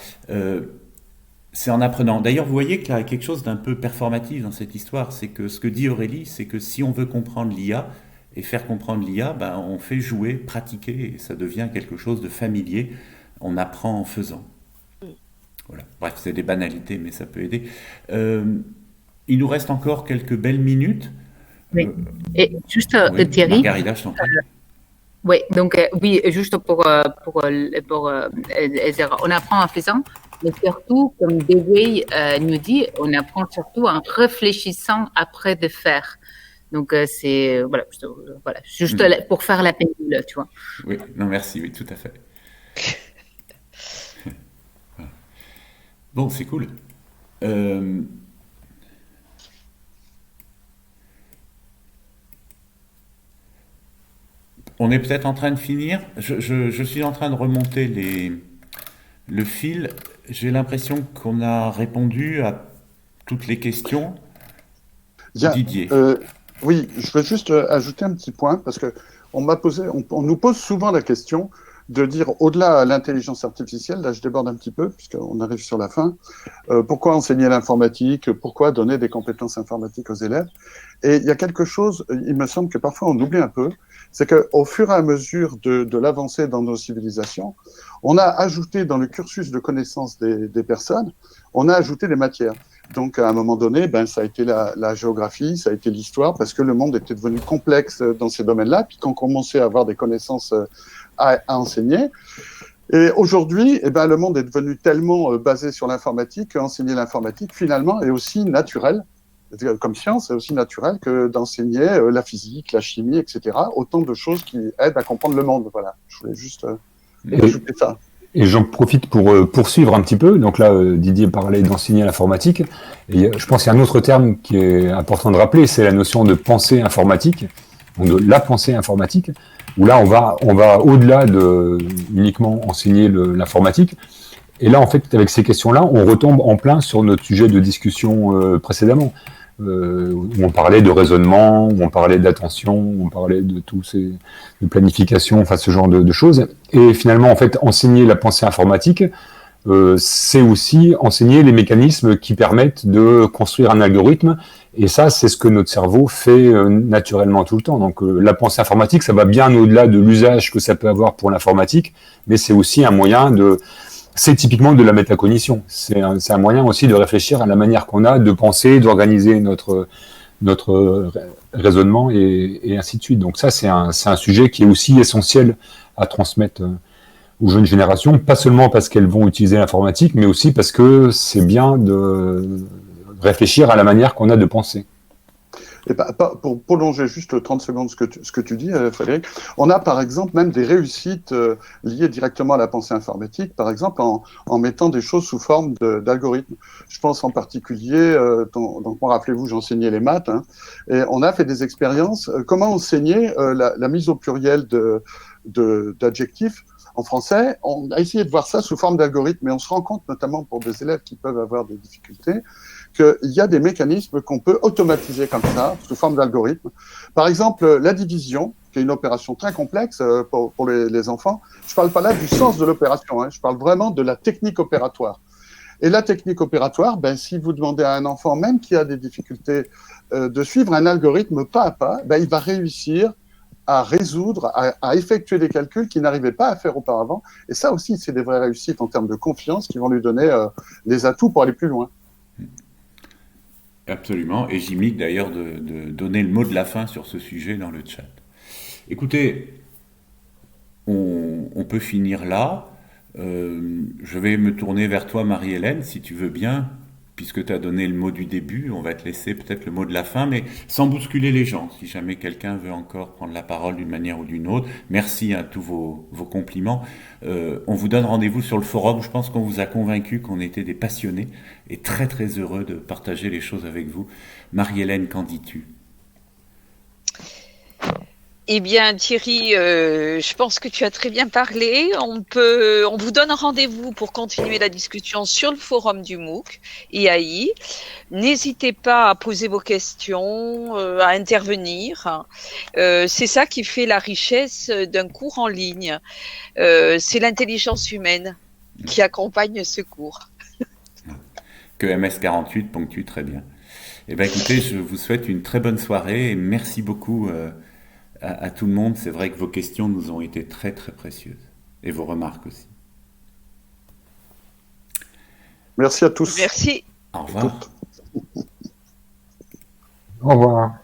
C'est en apprenant. D'ailleurs, vous voyez qu'il y a quelque chose d'un peu performatif dans cette histoire. C'est que ce que dit Aurélie, c'est que si on veut comprendre l'IA, et faire comprendre l'IA, on fait jouer, pratiquer, et ça devient quelque chose de familier. On apprend en faisant. Voilà. Bref, c'est des banalités, mais ça peut aider. Il nous reste encore quelques belles minutes. Oui. Et juste, oui, Thierry. Margarida, je t'en prie. Oui, donc oui, juste pour dire, on apprend en faisant, mais surtout, comme Dewey nous dit, on apprend surtout en réfléchissant après de faire. Donc, c'est juste pour faire la pendule, tu vois. Oui, non, merci, oui, tout à fait. Bon, c'est cool. On est peut-être en train de finir. Je suis en train de remonter le fil. J'ai l'impression qu'on a répondu à toutes les questions. Didier. Oui, je veux juste ajouter un petit point parce que on nous pose souvent la question de dire au-delà de l'intelligence artificielle, là je déborde un petit peu puisqu'on arrive sur la fin, pourquoi enseigner l'informatique, pourquoi donner des compétences informatiques aux élèves. Et il y a quelque chose, il me semble que parfois on oublie un peu, c'est qu'au fur et à mesure de l'avancée dans nos civilisations, on a ajouté dans le cursus de connaissance des personnes, on a ajouté des matières. Donc, à un moment donné, ça a été la géographie, ça a été l'histoire, parce que le monde était devenu complexe dans ces domaines-là, puis qu'on commençait à avoir des connaissances à enseigner. Et aujourd'hui, le monde est devenu tellement basé sur l'informatique qu'enseigner l'informatique, finalement, est aussi naturel, comme science, c'est aussi naturel que d'enseigner la physique, la chimie, etc. Autant de choses qui aident à comprendre le monde. Voilà, je voulais juste ajouter ça. Et j'en profite pour poursuivre un petit peu. Donc là, Didier parlait d'enseigner l'informatique. Et je pense qu'il y a un autre terme qui est important de rappeler, c'est la notion de pensée informatique, donc de la pensée informatique, où là, on va au-delà de uniquement enseigner l'informatique. Et là, en fait, avec ces questions-là, on retombe en plein sur notre sujet de discussion précédemment, où on parlait de raisonnement, où on parlait d'attention, où on parlait de de planification, enfin ce genre de choses. Et finalement, en fait, enseigner la pensée informatique, c'est aussi enseigner les mécanismes qui permettent de construire un algorithme. Et ça, c'est ce que notre cerveau fait naturellement tout le temps. Donc la pensée informatique, ça va bien au-delà de l'usage que ça peut avoir pour l'informatique, mais c'est aussi un moyen de... C'est typiquement de la métacognition. C'est un moyen aussi de réfléchir à la manière qu'on a de penser, d'organiser notre raisonnement et ainsi de suite. Donc ça, c'est un sujet qui est aussi essentiel à transmettre aux jeunes générations, pas seulement parce qu'elles vont utiliser l'informatique, mais aussi parce que c'est bien de réfléchir à la manière qu'on a de penser. Et pour prolonger juste 30 secondes ce que tu dis, Frédéric, on a par exemple même des réussites liées directement à la pensée informatique, par exemple en mettant des choses sous forme d'algorithmes. Je pense en particulier, donc moi rappelez-vous, j'enseignais les maths, hein, et on a fait des expériences, comment enseigner la mise au pluriel d'adjectifs en français. On a essayé de voir ça sous forme d'algorithme, mais on se rend compte, notamment pour des élèves qui peuvent avoir des difficultés, qu'il y a des mécanismes qu'on peut automatiser comme ça, sous forme d'algorithme. Par exemple, la division, qui est une opération très complexe pour les enfants. Je ne parle pas là du sens de l'opération, hein, je parle vraiment de la technique opératoire. Et la technique opératoire, ben, si vous demandez à un enfant, même qui a des difficultés, de suivre un algorithme pas à pas, ben, il va réussir à résoudre, à effectuer des calculs qu'il n'arrivait pas à faire auparavant. Et ça aussi, c'est des vraies réussites en termes de confiance qui vont lui donner les atouts pour aller plus loin. Absolument, et j'imite d'ailleurs de donner le mot de la fin sur ce sujet dans le chat. Écoutez, on peut finir là. Je vais me tourner vers toi, Marie-Hélène, si tu veux bien, puisque tu as donné le mot du début. On va te laisser peut-être le mot de la fin, mais sans bousculer les gens, si jamais quelqu'un veut encore prendre la parole d'une manière ou d'une autre. Merci à tous vos compliments. On vous donne rendez-vous sur le forum. Je pense qu'on vous a convaincu qu'on était des passionnés et très très heureux de partager les choses avec vous. Marie-Hélène, qu'en dis-tu ? Eh bien, Thierry, je pense que tu as très bien parlé. On vous donne rendez-vous pour continuer la discussion sur le forum du MOOC IAI. N'hésitez pas à poser vos questions, à intervenir. C'est ça qui fait la richesse d'un cours en ligne. C'est l'intelligence humaine qui accompagne ce cours. Que MS48 ponctue très bien. Eh bien, écoutez, je vous souhaite une très bonne soirée et merci beaucoup à tout le monde. C'est vrai que vos questions nous ont été très très précieuses et vos remarques aussi. Merci à tous. Merci. Au revoir. Au revoir.